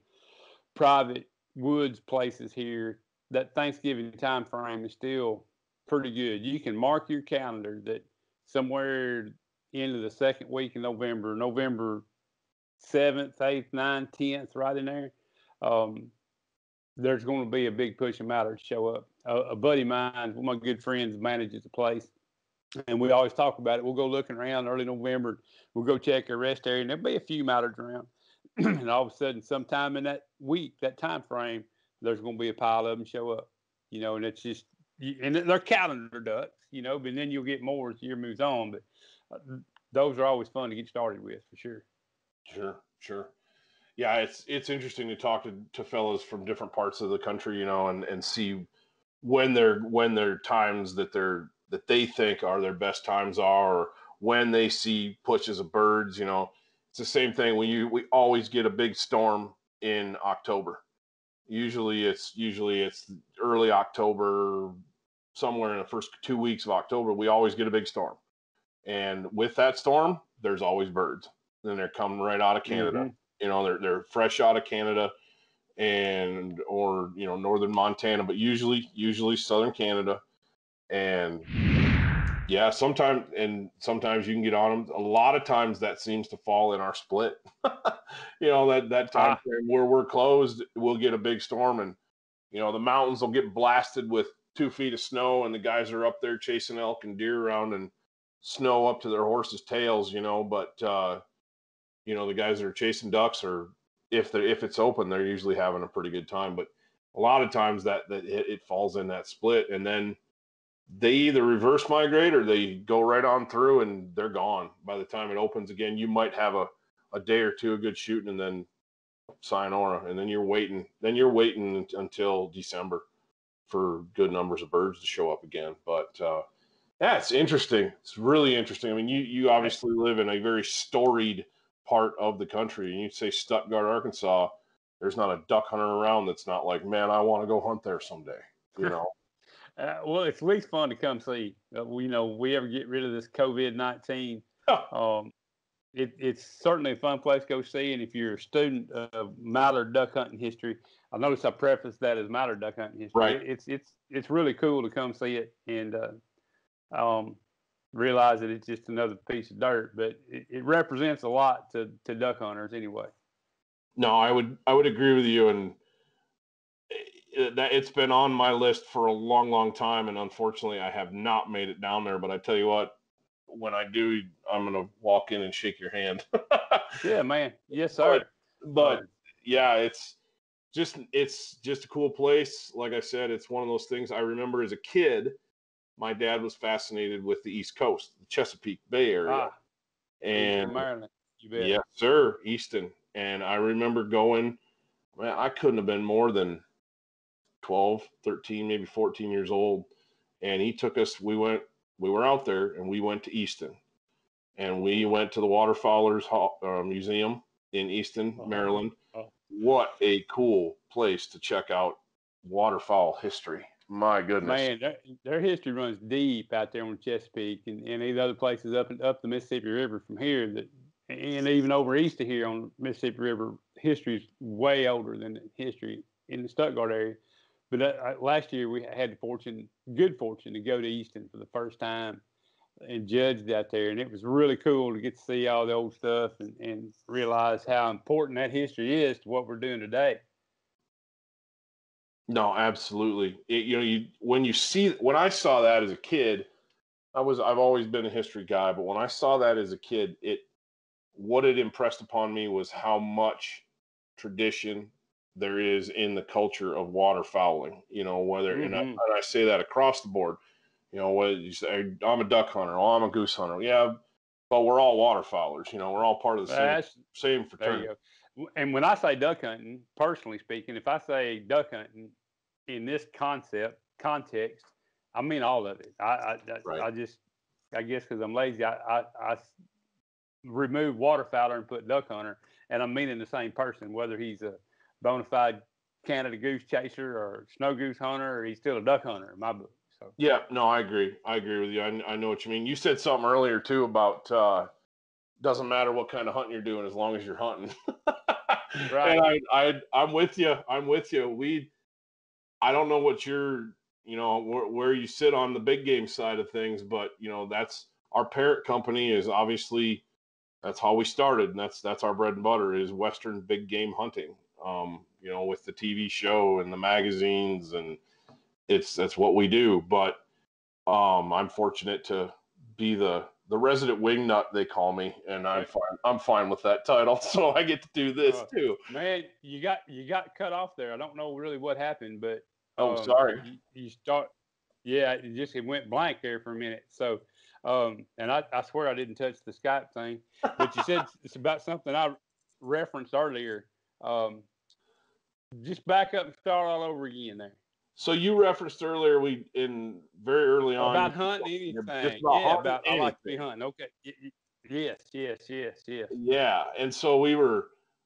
private woods places here, that Thanksgiving time frame is still pretty good. You can mark your calendar that somewhere into the second week in November 7th, 8th, 9th, 10th, right in there, there's going to be a big push of mallards show up. A buddy of mine, one of my good friends, manages a place. And we always talk about it. We'll go looking around early November. We'll go check a rest area, and there'll be a few mallards around. And all of a sudden, sometime in that week, that time frame, there's going to be a pile of them show up. And it's just, and they're calendar ducks, but then you'll get more as the year moves on. But those are always fun to get started with, for sure. Sure. Yeah, it's interesting to talk to fellows from different parts of the country, and see when their times that they think are their best times are, or when they see pushes of birds. It's the same thing when we always get a big storm in October. Usually it's early October, somewhere in the first 2 weeks of October, we always get a big storm. And with that storm, there's always birds. Then they're coming right out of Canada. Mm-hmm. They're fresh out of Canada or northern Montana, but usually southern Canada. And yeah, sometimes you can get on them. A lot of times that seems to fall in our split. That time frame where we're closed, we'll get a big storm, and the mountains will get blasted with 2 feet of snow, and the guys are up there chasing elk and deer around and snow up to their horses' tails. But the guys that are chasing ducks, or if it's open, they're usually having a pretty good time. But a lot of times that it falls in that split, and then they either reverse migrate or they go right on through and they're gone. By the time it opens again, you might have a day or two of good shooting, and then sayonara, and then you're waiting until December for good numbers of birds to show up again. But yeah, it's interesting. It's really interesting. I mean, you obviously live in a very storied part of the country, and you'd say Stuttgart, Arkansas, there's not a duck hunter around that's not like, man, I want to go hunt there someday. Well, it's at least fun to come see. We ever get rid of this COVID-19. It's certainly a fun place to go see. And if you're a student of mallard duck hunting history, I notice I preface that as mallard duck hunting history. Right. It's really cool to come see it and realize that it's just another piece of dirt, but it represents a lot to duck hunters anyway. No, I would agree with you, and that it's been on my list for a long, long time, and unfortunately, I have not made it down there. But I tell you what, when I do, I'm gonna walk in and shake your hand. Yeah, man. Yes, sir. But yeah, it's just a cool place. Like I said, it's one of those things. I remember as a kid, my dad was fascinated with the East Coast, the Chesapeake Bay area, and Maryland. You bet. Yes, sir, Easton. And I remember going. Man, I couldn't have been more than 12, 13, maybe 14 years old. And he took us, we were out there, and we went to Easton. And we went to the Waterfowlers Museum in Easton, Maryland. Oh. What a cool place to check out waterfowl history. My goodness. Man, their history runs deep out there on Chesapeake and these other places up the Mississippi River from here, and even over east of here on Mississippi River, history is way older than the history in the Stuttgart area. But last year we had the good fortune to go to Easton for the first time and judged out there, and it was really cool to get to see all the old stuff and realize how important that history is to what we're doing today. No, absolutely. When I saw that as a kid, I've always been a history guy, but when I saw that as a kid, what it impressed upon me was how much tradition there is in the culture of waterfowling. And I say that across the board. Whether you say I'm a duck hunter, or I'm a goose hunter, yeah, but we're all waterfowlers. We're all part of the same fraternity. There you go. And when I say duck hunting, personally speaking, if I say duck hunting in this context, I mean all of it. I guess because I'm lazy, I remove waterfowler and put duck hunter, and I'm meaning the same person, whether he's a bona fide Canada goose chaser or snow goose hunter, or he's still a duck hunter in my book. So yeah, no, I agree with you. I know what you mean. You said something earlier too about doesn't matter what kind of hunting you're doing as long as you're hunting. Right. And I'm with you. I don't know what where you sit on the big game side of things, but that's our parent company is obviously, that's how we started, and that's our bread and butter is Western big game hunting. With the TV show and the magazines, and that's what we do. But I'm fortunate to be the resident wing nut, they call me, and I'm fine with that title. So I get to do this too. Man, you got cut off there. I don't know really what happened, but sorry. You start. Yeah, it went blank there for a minute. So, and I swear I didn't touch the Skype thing, but you said it's about something I referenced earlier. Just back up and start all over again there. So you referenced earlier very early on about hunting anything. I like to be hunting. Okay. Yes. Yeah, and so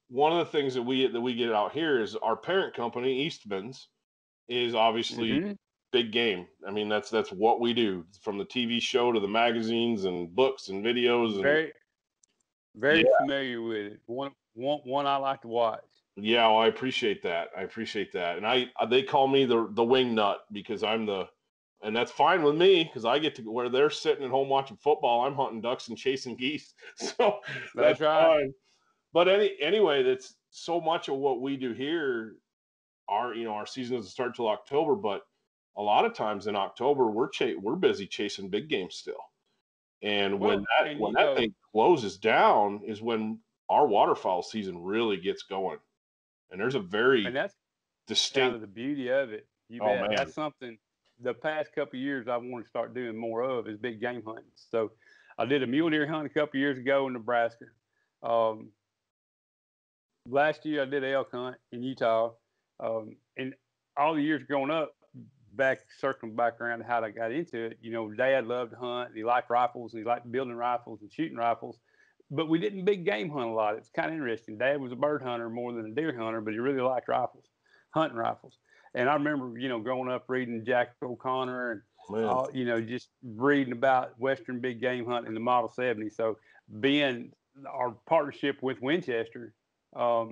one of the things that we get out here is our parent company, Eastman's, is obviously big game. I mean, that's what we do, from the TV show to the magazines and books and videos. And very familiar with it. One I like to watch. Yeah, well, I appreciate that. And they call me the wing nut because and that's fine with me because I get to where they're sitting at home watching football. I'm hunting ducks and chasing geese, so that's right. Fine. But anyway, that's so much of what we do here. Our season doesn't start till October, but a lot of times in October we're busy chasing big game still. And when that thing closes down is when our waterfowl season really gets going. And there's a very distinct. Kind of the beauty of it. Man. That's something the past couple of years I want to start doing more of is big game hunting. So I did a mule deer hunt a couple of years ago in Nebraska. Last year I did elk hunt in Utah. And all the years growing up, circling back around to how I got into it, Dad loved to hunt. He liked rifles. He liked building rifles and shooting rifles. But we didn't big game hunt a lot. It's kind of interesting. Dad was a bird hunter more than a deer hunter, but he really liked hunting rifles. And I remember, growing up reading Jack O'Connor and, just reading about Western big game hunting in the Model 70. So being our partnership with Winchester, I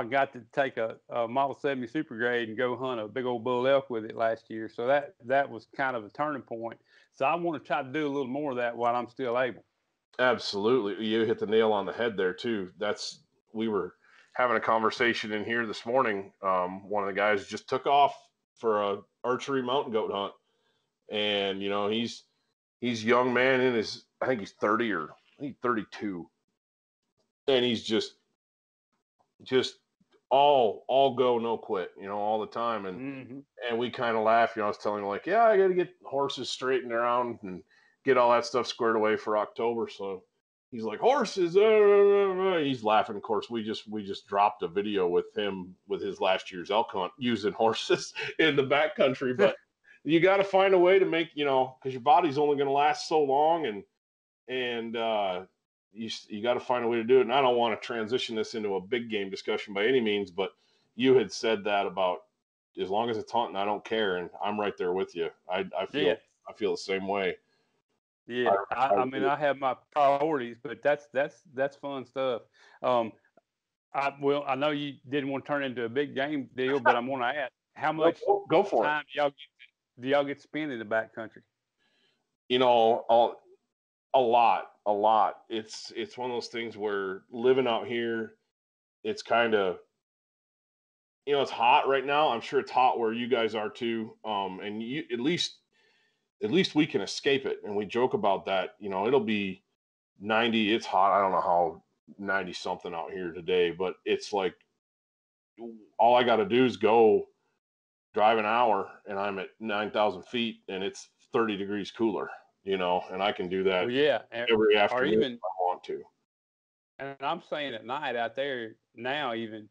got to take a Model 70 Super Grade and go hunt a big old bull elk with it last year. So that was kind of a turning point. So I want to try to do a little more of that while I'm still able. Absolutely. You hit the nail on the head there too. We were having a conversation in here this morning. One of the guys just took off for a archery mountain goat hunt. And, he's young man I think he's 30 or I think 32. And he's just all go, no quit, all the time. And, and we kind of laugh, I was telling him I got to get horses straightened around and get all that stuff squared away for October. So he's like, horses, he's laughing. Of course, we just dropped a video with him with his last year's elk hunt using horses in the backcountry. But you got to find a way to make, because your body's only going to last so long, and you got to find a way to do it. And I don't want to transition this into a big game discussion by any means, but you had said that about as long as it's hunting, I don't care, and I'm right there with you. I feel the same way. Yeah, I mean, I have my priorities, but that's fun stuff. I know you didn't want to turn into a big game deal, but I'm going to ask, how much go for time do y'all get to spend in the backcountry? A lot. It's one of those things where living out here, it's kind of, it's hot right now. I'm sure it's hot where you guys are too. And you, at least we can escape it. And we joke about that. It'll be 90. It's hot. I don't know how 90 something out here today, but it's like all I got to do is go drive an hour and I'm at 9,000 feet and it's 30 degrees cooler, and I can do that every afternoon if I want to. And I'm saying at night out there now, even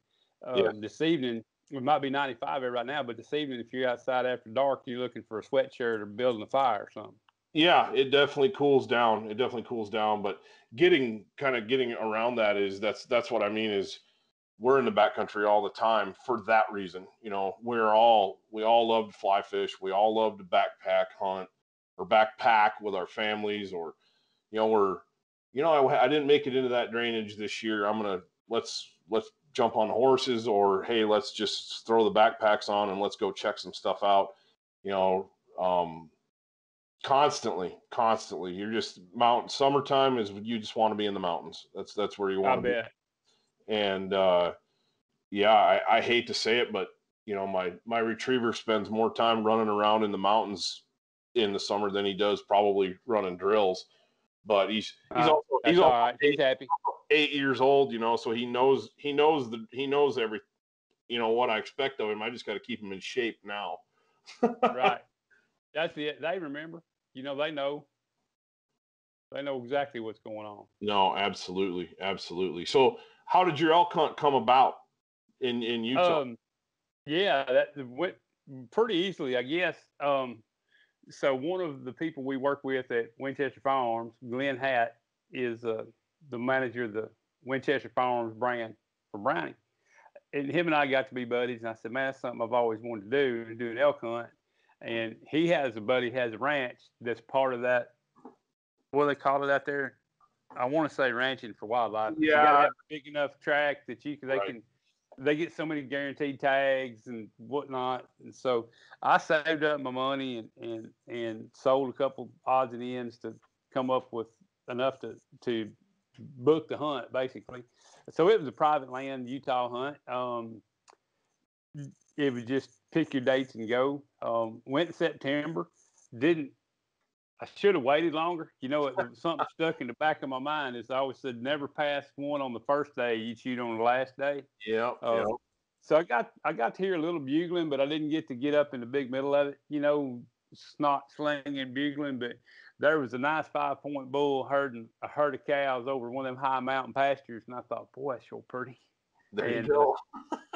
this evening, it might be 95 right now, but this evening, if you're outside after dark, you're looking for a sweatshirt or building a fire or something. Yeah, it definitely cools down. But getting around that that's what I mean is we're in the backcountry all the time for that reason. We all love to fly fish. We all love to backpack hunt or backpack with our families, or, I didn't make it into that drainage this year. Let's jump on horses, or, hey, let's just throw the backpacks on and let's go check some stuff out. Constantly. You're just summertime is you just want to be in the mountains. That's where you want to be. And I hate to say it, but my retriever spends more time running around in the mountains in the summer than he does probably running drills. But he's all right. He's happy. 8 years old, so he knows every, what I expect of him. I just got to keep him in shape now. Right. That's it. They remember. They know. They know exactly what's going on. No, absolutely, absolutely. So, how did your elk hunt come about in Utah? Yeah, that went pretty easily, I guess. So one of the people we work with at Winchester Firearms, Glenn Hatt, is the manager of the Winchester Firearms brand for Browning. And him and I got to be buddies. And I said, man, that's something I've always wanted to do an elk hunt. And he has a buddy, has a ranch that's part of that. What do they call it out there? I want to say ranching for wildlife. Yeah. You got to have a big enough track that Right. they get so many guaranteed tags and whatnot. And so I saved up my money and sold a couple odds and ends to come up with enough to book the hunt, basically. So it was a private land Utah hunt. It was just pick your dates and go. Went in September. I should have waited longer. Something stuck in the back of my mind is I always said, never pass one on the first day, you shoot on the last day. Yeah. So I got to hear a little bugling, but I didn't get up in the big middle of it, snot slinging, bugling. But there was a nice 5-point bull herding a herd of cows over one of them high mountain pastures. And I thought, boy, that's sure pretty. There you go.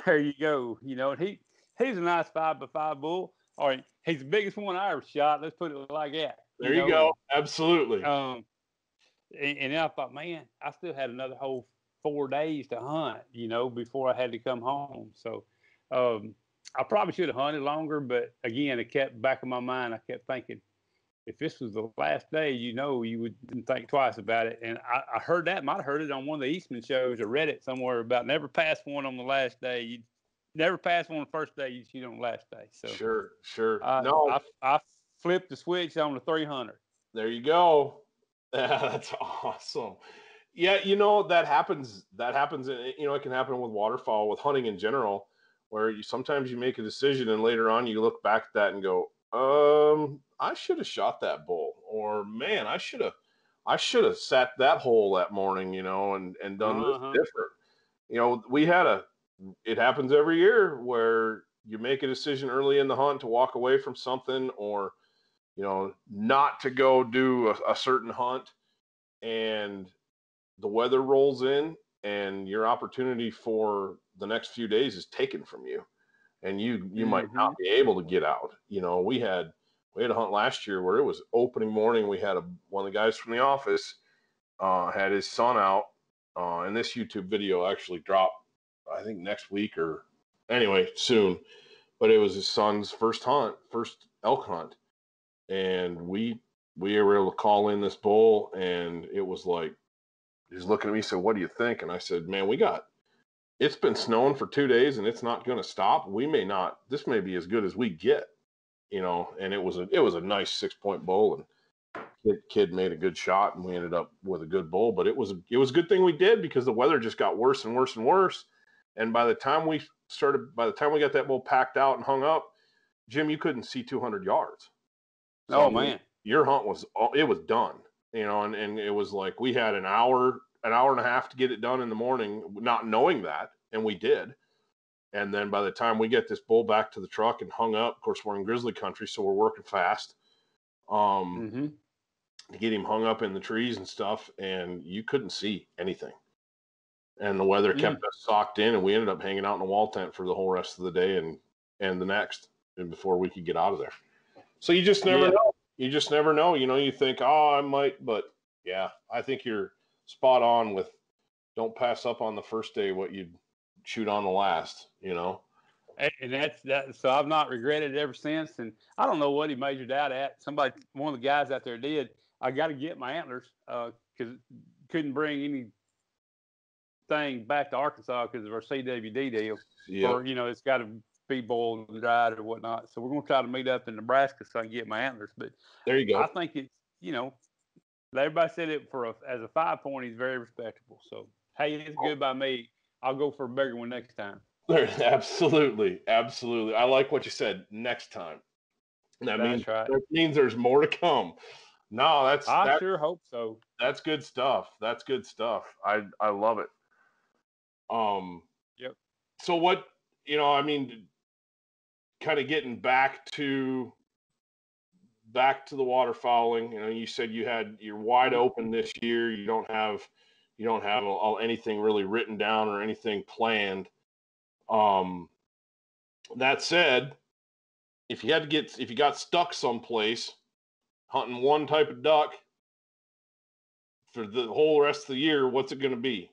There you go. And he's a nice 5x5 bull. All right. He's the biggest one I ever shot. Let's put it like that. There you go. Absolutely. And then I thought, man, I still had another whole 4 days to hunt, before I had to come home. So I probably should have hunted longer, but again, it kept back of my mind. I kept thinking, if this was the last day, you wouldn't think twice about it. And I heard that, might have heard it on one of the Eastman shows or read it somewhere about never pass one on the last day. You never pass one on the first day, you shoot on the last day. So sure. I flipped the switch on the 300. There you go. That's awesome. Yeah, that happens. That happens. It can happen with waterfowl, with hunting in general, where sometimes you make a decision and later on you look back at that and go, I should have shot that bull, or man, I should have sat that hole that morning, and done this different. It happens every year where you make a decision early in the hunt to walk away from something, or not to go do a certain hunt, and the weather rolls in and your opportunity for the next few days is taken from you, and you might not be able to get out. We had a hunt last year where it was opening morning. We had one of the guys from the office had his son out, and this YouTube video actually dropped, I think next week or anyway, soon, but it was his son's first elk hunt. And we were able to call in this bull, and it was like, he's looking at me, said, "What do you think?" And I said, "Man, it's been snowing for 2 days and it's not going to stop. This may be as good as we get, and it was a nice 6-point bull, and kid made a good shot, and we ended up with a good bull, but it was a good thing we did, because the weather just got worse and worse and worse. And by the time we got that bull packed out and hung up, Jim, you couldn't see 200 yards. So, man, your hunt was done, and it was like we had an hour and a half to get it done in the morning, not knowing that, and we did. And then by the time we get this bull back to the truck and hung up, of course, we're in grizzly country, so we're working fast to get him hung up in the trees and stuff, and you couldn't see anything. And the weather kept us socked in, and we ended up hanging out in a wall tent for the whole rest of the day and the next, and before we could get out of there. So you just never know. You just never know. You think, oh, I might, but yeah, I think you're spot on with don't pass up on the first day what you'd shoot on the last, And that's that. So I've not regretted it ever since. And I don't know what he measured out at. One of the guys out there did. I got to get my antlers because couldn't bring anything back to Arkansas because of our CWD deal. Yeah. Or, it's got to be boiled and dried or whatnot. So we're going to try to meet up in Nebraska so I can get my antlers. But there you go. I think it's, everybody said it as a 5-point, he's very respectable. So, hey, it's good by me. I'll go for a bigger one next time. Absolutely. I like what you said, next time. And That's right. that means there's more to come. No, I sure hope so. That's good stuff. That's good stuff. I love it. Yep. So what, I mean, kind of getting back to the waterfowling. You said you're wide open this year. You don't have anything really written down or anything planned. That said, if you got stuck someplace hunting one type of duck for the whole rest of the year, what's it going to be?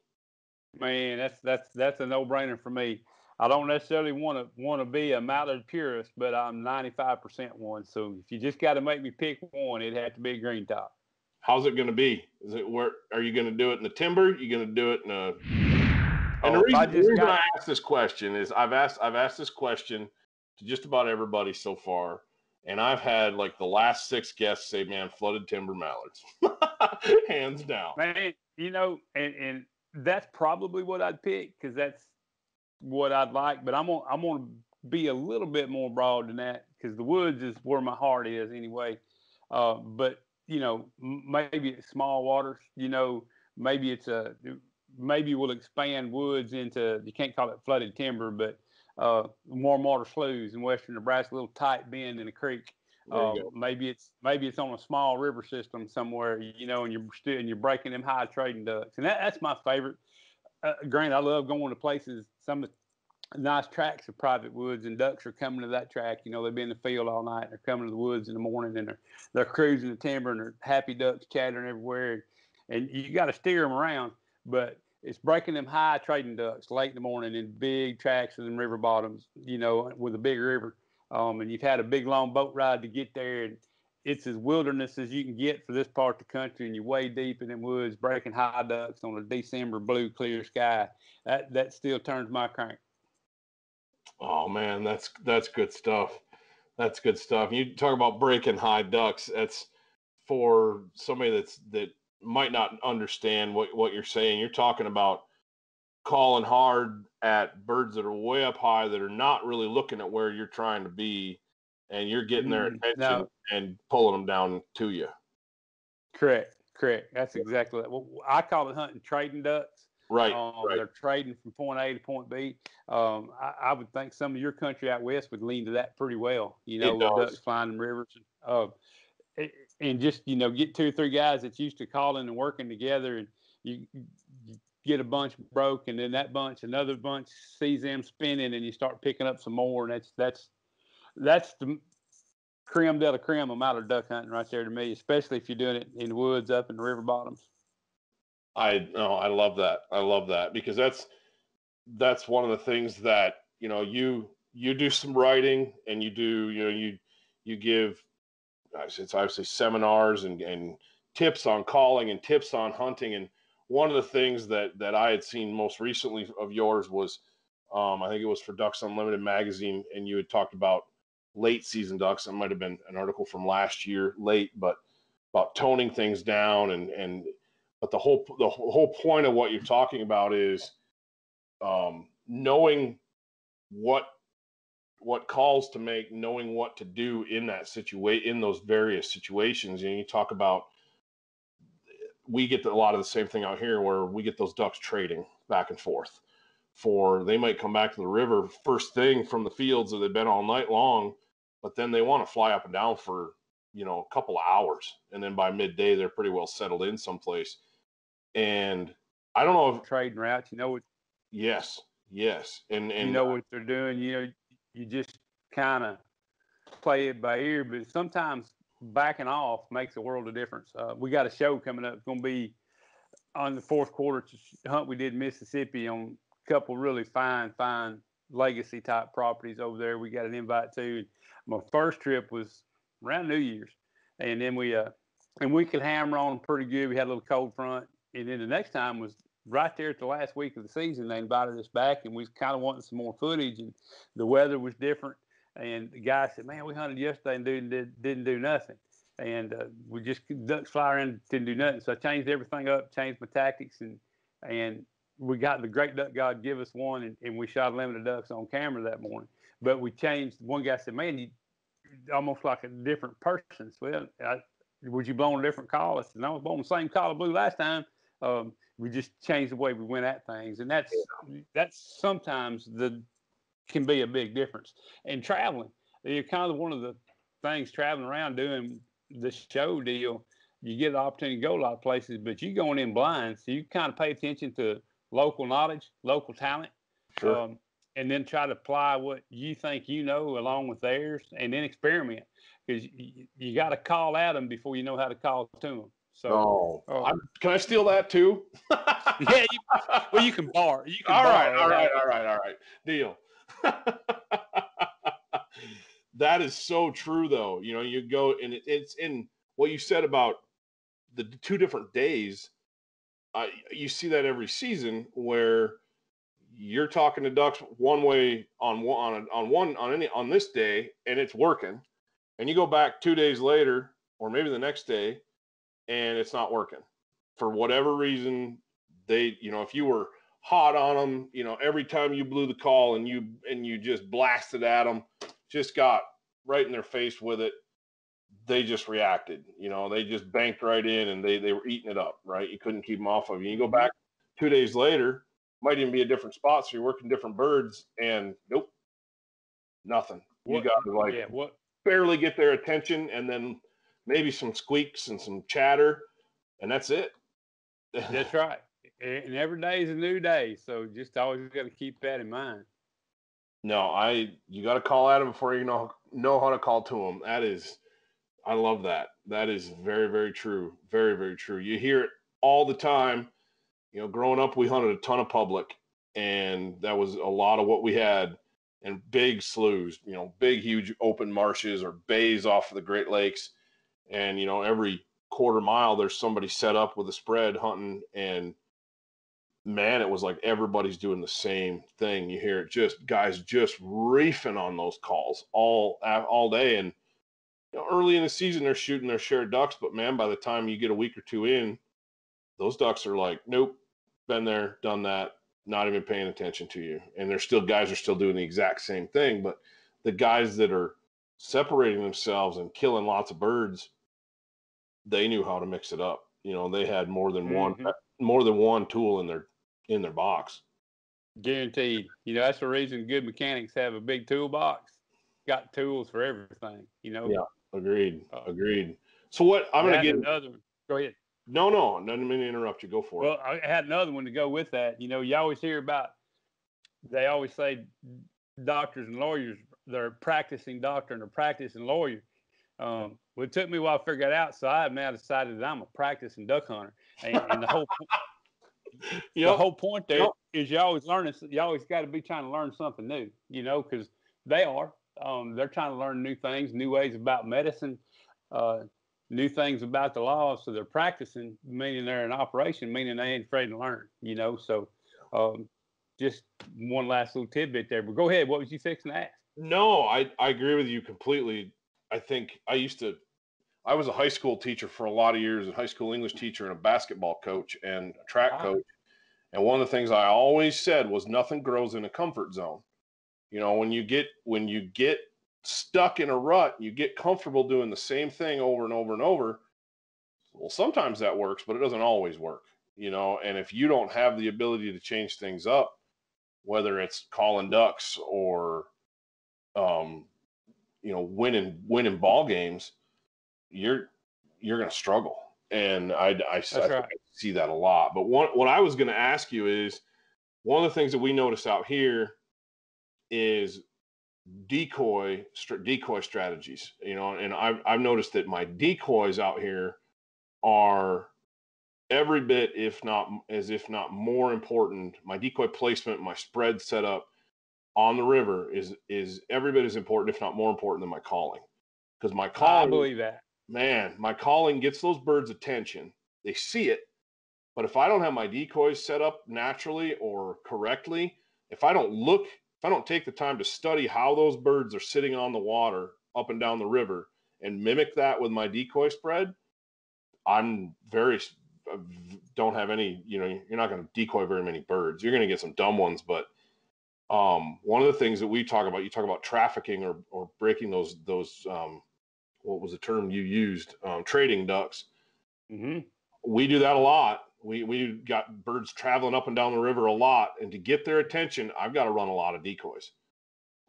Man, that's a no-brainer for me. I don't necessarily want to be a mallard purist, but I'm 95% one. So if you just got to make me pick one, it'd have to be a green top. How's it going to be? Where are you going to do it in the timber? You going to do it in a? And the reason I asked this question is I've asked this question to just about everybody so far, and I've had like the last 6 guests say, "Man, flooded timber mallards, hands down." Man, and that's probably what I'd pick because that's what I'd like. But I'm gonna be a little bit more broad than that because the woods is where my heart is anyway. But maybe it's small waters. Maybe maybe we'll expand woods into, you can't call it flooded timber, but warm water sloughs in western Nebraska, a little tight bend in a creek. Maybe it's on a small river system somewhere, and you're breaking them high trading ducks, and that's my favorite. Granted, I love going to places, some of the nice tracks of private woods, and ducks are coming to that track. They've been in the field all night, and they're coming to the woods in the morning, and they're cruising the timber, and they're happy ducks chattering everywhere, and you got to steer them around. But it's breaking them high trading ducks late in the morning in big tracks of them river bottoms, with a big river. And you've had a big long boat ride to get there, and it's as wilderness as you can get for this part of the country, and you're way deep in them woods breaking high ducks on a December blue clear sky. That still turns my crank. Oh man, that's good stuff. That's good stuff. You talk about breaking high ducks. That's for somebody that might not understand what you're saying. You're talking about calling hard at birds that are way up high that are not really looking at where you're trying to be, and you're getting their attention and pulling them down to you. Correct. That's exactly that. Well, I call it hunting trading ducks. Right. They're trading from point A to point B. I would think some of your country out west would lean to that pretty well. Ducks flying in rivers. And just, get 2 or 3 guys that's used to calling and working together, and you get a bunch broke, and then another bunch sees them spinning, and you start picking up some more. And that's the creme de la creme of mallard duck hunting right there to me, especially if you're doing it in the woods up in the river bottoms. I love that. I love that because that's one of the things that, you do some writing, and you do, you give, it's obviously seminars and tips on calling and tips on hunting. And one of the things that I had seen most recently of yours was, I think it was for Ducks Unlimited magazine, and you had talked about late season ducks. It might have been an article from last year, late, but about toning things down but the whole point of what you're talking about is knowing what calls to make, knowing what to do in those various situations. And you talk about, we get a lot of the same thing out here where we get those ducks trading back and forth. They might come back to the river first thing from the fields that they've been all night long, but then they want to fly up and down for, a couple of hours. And then by midday, they're pretty well settled in someplace. And I don't know if trading routes, Yes. And you know what they're doing. You just kind of play it by ear, but sometimes backing off makes a world of difference. We got a show coming up. It's going to be on the fourth quarter hunt we did in Mississippi on a couple really fine legacy type properties over there. We got an invite to. My first trip was around New Year's, and then we could hammer on pretty good. We had a little cold front, and then the next time was right there at the last week of the season. They invited us back, and we was kind of wanting some more footage, and the weather was different. And the guy said, "Man, we hunted yesterday and didn't do nothing." And we just ducks fly around, didn't do nothing. So I changed everything up, changed my tactics, and we got the great duck god give us one, and we shot limited ducks on camera that morning. But we changed. One guy said, "Man, almost like a different person. Well, was you blowing a different call? I said, no, I was blowing the same call I blew last time. We just changed the way we went at things, and that's sometimes can be a big difference. And traveling, you're kind of one of the things traveling around doing the show deal. You get the opportunity to go a lot of places, but you're going in blind, so you kind of pay attention to local knowledge, local talent, Sure. and then try to apply what you think you know along with theirs, and then experiment, because you got to call at them before you know how to call to them. So, can I steal that too? Yeah, you can borrow. You can all borrow. right. Deal. That is so true, though. You know, you go and it's in what you said about the 2 different days. You see that every season where you're talking to ducks one way on this day, and it's working, and you go back 2 days later or maybe the next day, and it's not working for whatever reason. If you were hot on them, every time you blew the call and you just blasted at them, just got right in their face with it, they just reacted. They just banked right in, and they were eating it up, right? You couldn't keep them off of you. You go back 2 days later, might even be a different spot, so you're working different birds, and nope, nothing. You got to barely get their attention, and then maybe some squeaks and some chatter, and that's it. That's right. And every day is a new day, so just always got to keep that in mind. No, you got to call at them before you know how to call to them. I love that. That is very, very true. Very, very true. You hear it all the time. Growing up, we hunted a ton of public, and that was a lot of what we had. And big sloughs, big, huge open marshes or bays off of the Great Lakes. And, every quarter mile, there's somebody set up with a spread hunting. And, man, it was like everybody's doing the same thing. You hear it, guys just reefing on those calls all day. And early in the season, they're shooting their share of ducks. But, man, by the time you get a week or 2 in, those ducks are like, nope, been there, done that, not even paying attention to you. And guys are still doing the exact same thing. But the guys that are separating themselves and killing lots of birds, they knew how to mix it up. They had more than one tool in their box. Guaranteed. That's the reason good mechanics have a big toolbox. Got tools for everything. Yeah, agreed. So what I'm going to get another. Go ahead. No, I didn't mean to interrupt you. Go for it. Well, I had another one to go with that. You always hear about, they always say doctors and lawyers, they're practicing doctor and a practicing lawyer. Well, it took me a while to figure that out, so I have now decided that I'm a practicing duck hunter. And the whole the whole point there is you always got to be trying to learn something new, because they're trying to learn new things, new ways about medicine, new things about the law. So they're practicing, meaning they're in operation, meaning they ain't afraid to learn, So just one last little tidbit there. But go ahead. What was you fixing to ask? No, I agree with you completely. I think I was a high school teacher for a lot of years, a high school English teacher and a basketball coach and a track coach. And one of the things I always said was nothing grows in a comfort zone. When you get stuck in a rut, you get comfortable doing the same thing over and over and over. Well, sometimes that works, but it doesn't always work, and if you don't have the ability to change things up, whether it's calling ducks or, winning ball games, you're going to struggle. And I see that a lot. But what I was going to ask you is, one of the things that we notice out here is decoy strategies, and I've noticed that my decoys out here are every bit, if not more important. My decoy placement, my spread setup on the river is every bit as important, if not more important, than my calling. Because my calling, I believe that. Man, my calling gets those birds' attention. They see it. But if I don't have my decoys set up naturally or correctly, if I don't take the time to study how those birds are sitting on the water up and down the river and mimic that with my decoy spread, don't have any, you're not going to decoy very many birds. You're going to get some dumb ones, but One of the things that we talk about, you talk about trafficking or breaking those what was the term you used? Trading ducks. Mm-hmm. We do that a lot. We got birds traveling up and down the river a lot, and to get their attention, I've got to run a lot of decoys.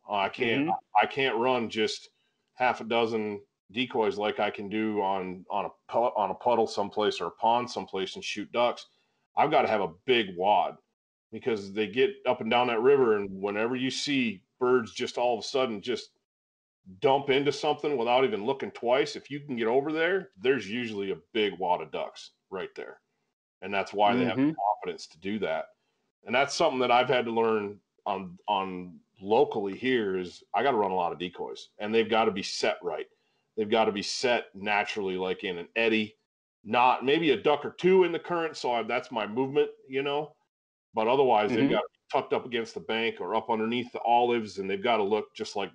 I can't run just half a dozen decoys like I can do on a puddle someplace or a pond someplace and shoot ducks. I've got to have a big wad, because they get up and down that river, and whenever you see birds just all of a sudden just dump into something without even looking twice, if you can get over there, there's usually a big wad of ducks right there. And that's why they have the confidence to do that. And that's something that I've had to learn on locally here is I got to run a lot of decoys, and they've got to be set right. They've got to be set naturally, like in an eddy, not maybe a duck or two in the current. So that's my movement, but otherwise they've got to be tucked up against the bank or up underneath the olives, and they've got to look just like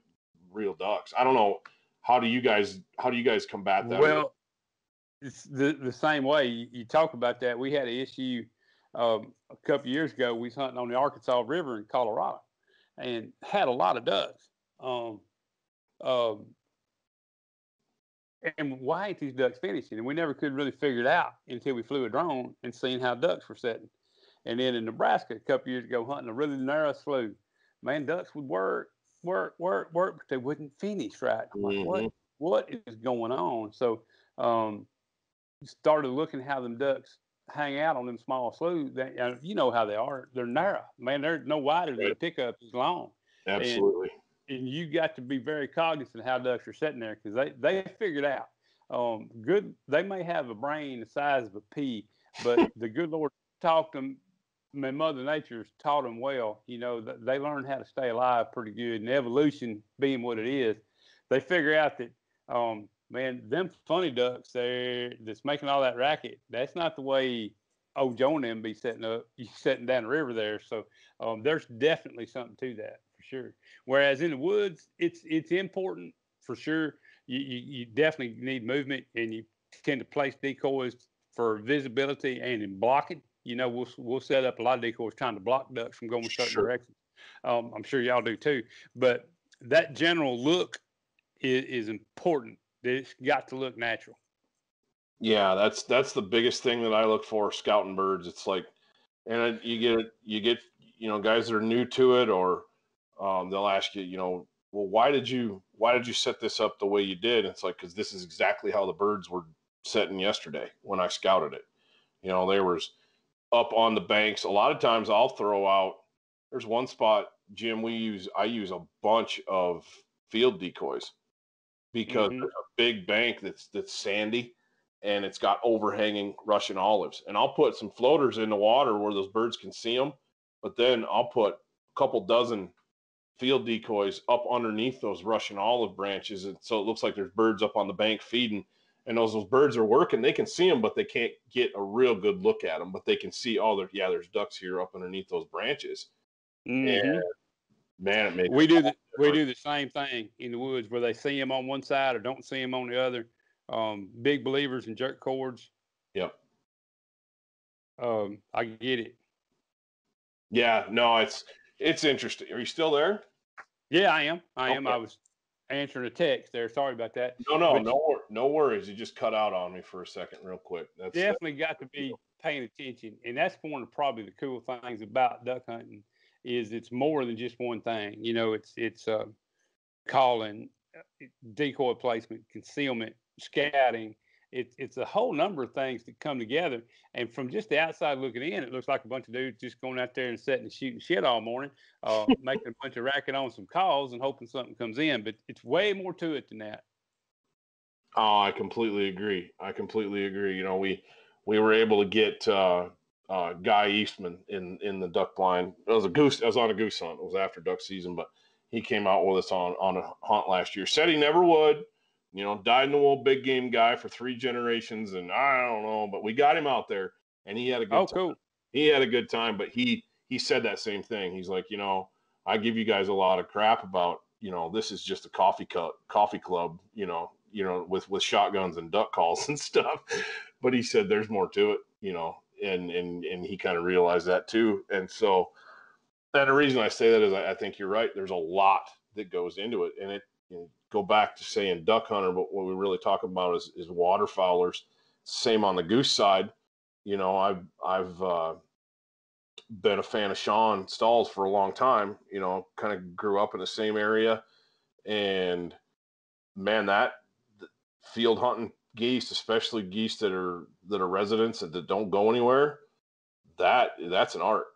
real ducks. I don't know. How do you guys combat that? Well, it's the same way you talk about that. We had an issue a couple years ago. We was hunting on the Arkansas River in Colorado and had a lot of ducks. And why ain't these ducks finishing? And we never could really figure it out until we flew a drone and seen how ducks were setting. And then in Nebraska a couple years ago, hunting a really narrow slough, man, ducks would work, but they wouldn't finish right. I'm like, what is going on? So started looking how them ducks hang out on them small sloughs. You know how they are. They're narrow. Man, they're no wider than a pickup is long. Absolutely. And you got to be very cognizant of how ducks are sitting there, because they figured out. They may have a brain the size of a pea, but the good Lord taught them. Mother Nature's taught them well. They learned how to stay alive pretty good. And evolution being what it is, they figure out that, man, them funny ducks that's making all that racket, that's not the way old Joe and them be setting down the river there. So there's definitely something to that for sure. Whereas in the woods, it's important for sure. You definitely need movement, and you tend to place decoys for visibility and in blocking. We'll set up a lot of decoys trying to block ducks from going certain directions. I'm sure y'all do too. But that general look is important. It's got to look natural. Yeah, that's the biggest thing that I look for scouting birds. It's like, and you get guys that are new to it, or they'll ask you, well, why did you set this up the way you did? And it's like, because this is exactly how the birds were setting yesterday when I scouted it. They was up on the banks. A lot of times I'll throw out, there's one spot, Jim, I use a bunch of field decoys, because there's a big bank that's sandy, and it's got overhanging Russian olives. And I'll put some floaters in the water where those birds can see them, but then I'll put a couple dozen field decoys up underneath those Russian olive branches, and so it looks like there's birds up on the bank feeding. And those birds are working. They can see them, but they can't get a real good look at them. But they can see, there's ducks here up underneath those branches. And man, it makes we do the same thing in the woods, where they see them on one side or don't see them on the other. Big believers in jerk cords. Yep. I get it. Yeah, no, it's interesting. Are you still there? Yeah, I am. I was answering a text there. Sorry about that. No worries. You just cut out on me for a second real quick. Definitely got to be paying attention. And that's one of probably the cool things about duck hunting, is it's more than just one thing. It's calling, decoy placement, concealment, scouting. It's a whole number of things that come together. And from just the outside looking in, it looks like a bunch of dudes just going out there and setting and shooting shit all morning, making a bunch of racket on some calls and hoping something comes in. But it's way more to it than that. Oh, I completely agree. We were able to get Guy Eastman in the duck blind. It was on a goose hunt. It was after duck season, but he came out with us on a hunt last year. Said he never would. Died in the wool, big game guy for 3 generations, and I don't know, but we got him out there, and he had a good time. Cool. He had a good time, but he said that same thing. He's like, I give you guys a lot of crap about, this is just a coffee club, with shotguns and duck calls and stuff. But he said there's more to it, and he kind of realized that too. And so And the reason I say that is I think you're right. There's a lot that goes into it, and it go back to saying duck hunter, but what we really talk about is waterfowlers. Same on the goose side. I've been a fan of Sean Stalls for a long time. Kind of grew up in the same area, and man, that field hunting geese, especially geese that are residents that don't go anywhere, that's an art,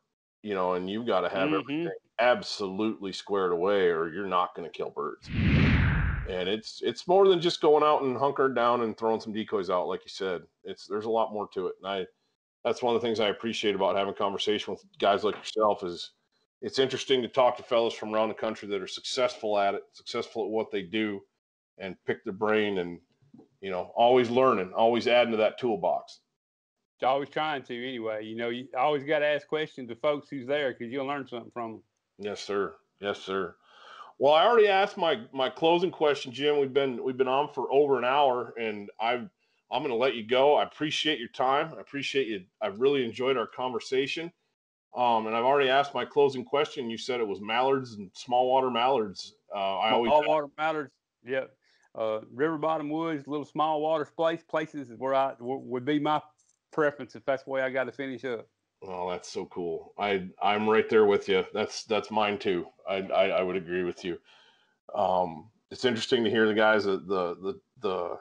and you've got to have everything absolutely squared away, or you're not going to kill birds. And it's more than just going out and hunkering down and throwing some decoys out, like you said. There's a lot more to it, and that's one of the things I appreciate about having conversation with guys like yourself is it's interesting to talk to fellas from around the country that are successful at it, successful at what they do, and pick their brain and, always learning, always adding to that toolbox. Always trying to anyway. You always got to ask questions to folks who's there because you'll learn something from them. Yes, sir. Yes, sir. Well, I already asked my closing question, Jim. We've been on for over an hour, and I'm going to let you go. I appreciate your time. I appreciate you. I've really enjoyed our conversation. And I've already asked my closing question. You said it was mallards and small water mallards. Small water mallards. Yeah. River bottom woods, little small water places is where I would be my preference if that's the way I got to finish up. Oh, that's so cool. I'm right there with you. That's mine too. I would agree with you. It's interesting to hear the guys the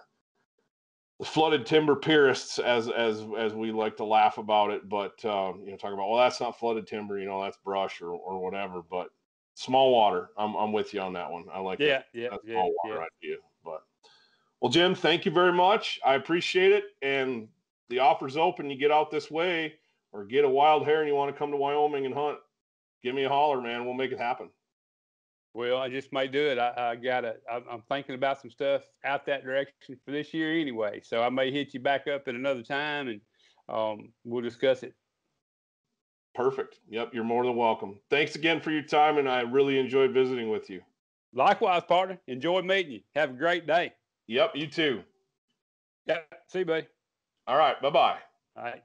flooded timber purists, as we like to laugh about it, but talking about, well, that's not flooded timber, that's brush or whatever. But small water, I'm with you on that one. I like that small water idea. But well, Jim, thank you very much. I appreciate it, and the offer's open. You get out this way or get a wild hare and you want to come to Wyoming and hunt, give me a holler, man. We'll make it happen. Well, I just may do it. I'm thinking about some stuff out that direction for this year anyway. So I may hit you back up at another time and we'll discuss it. Perfect. Yep. You're more than welcome. Thanks again for your time. And I really enjoyed visiting with you. Likewise, partner. Enjoyed meeting you. Have a great day. Yep. You too. Yeah. See you, buddy. All right. Bye-bye. All right.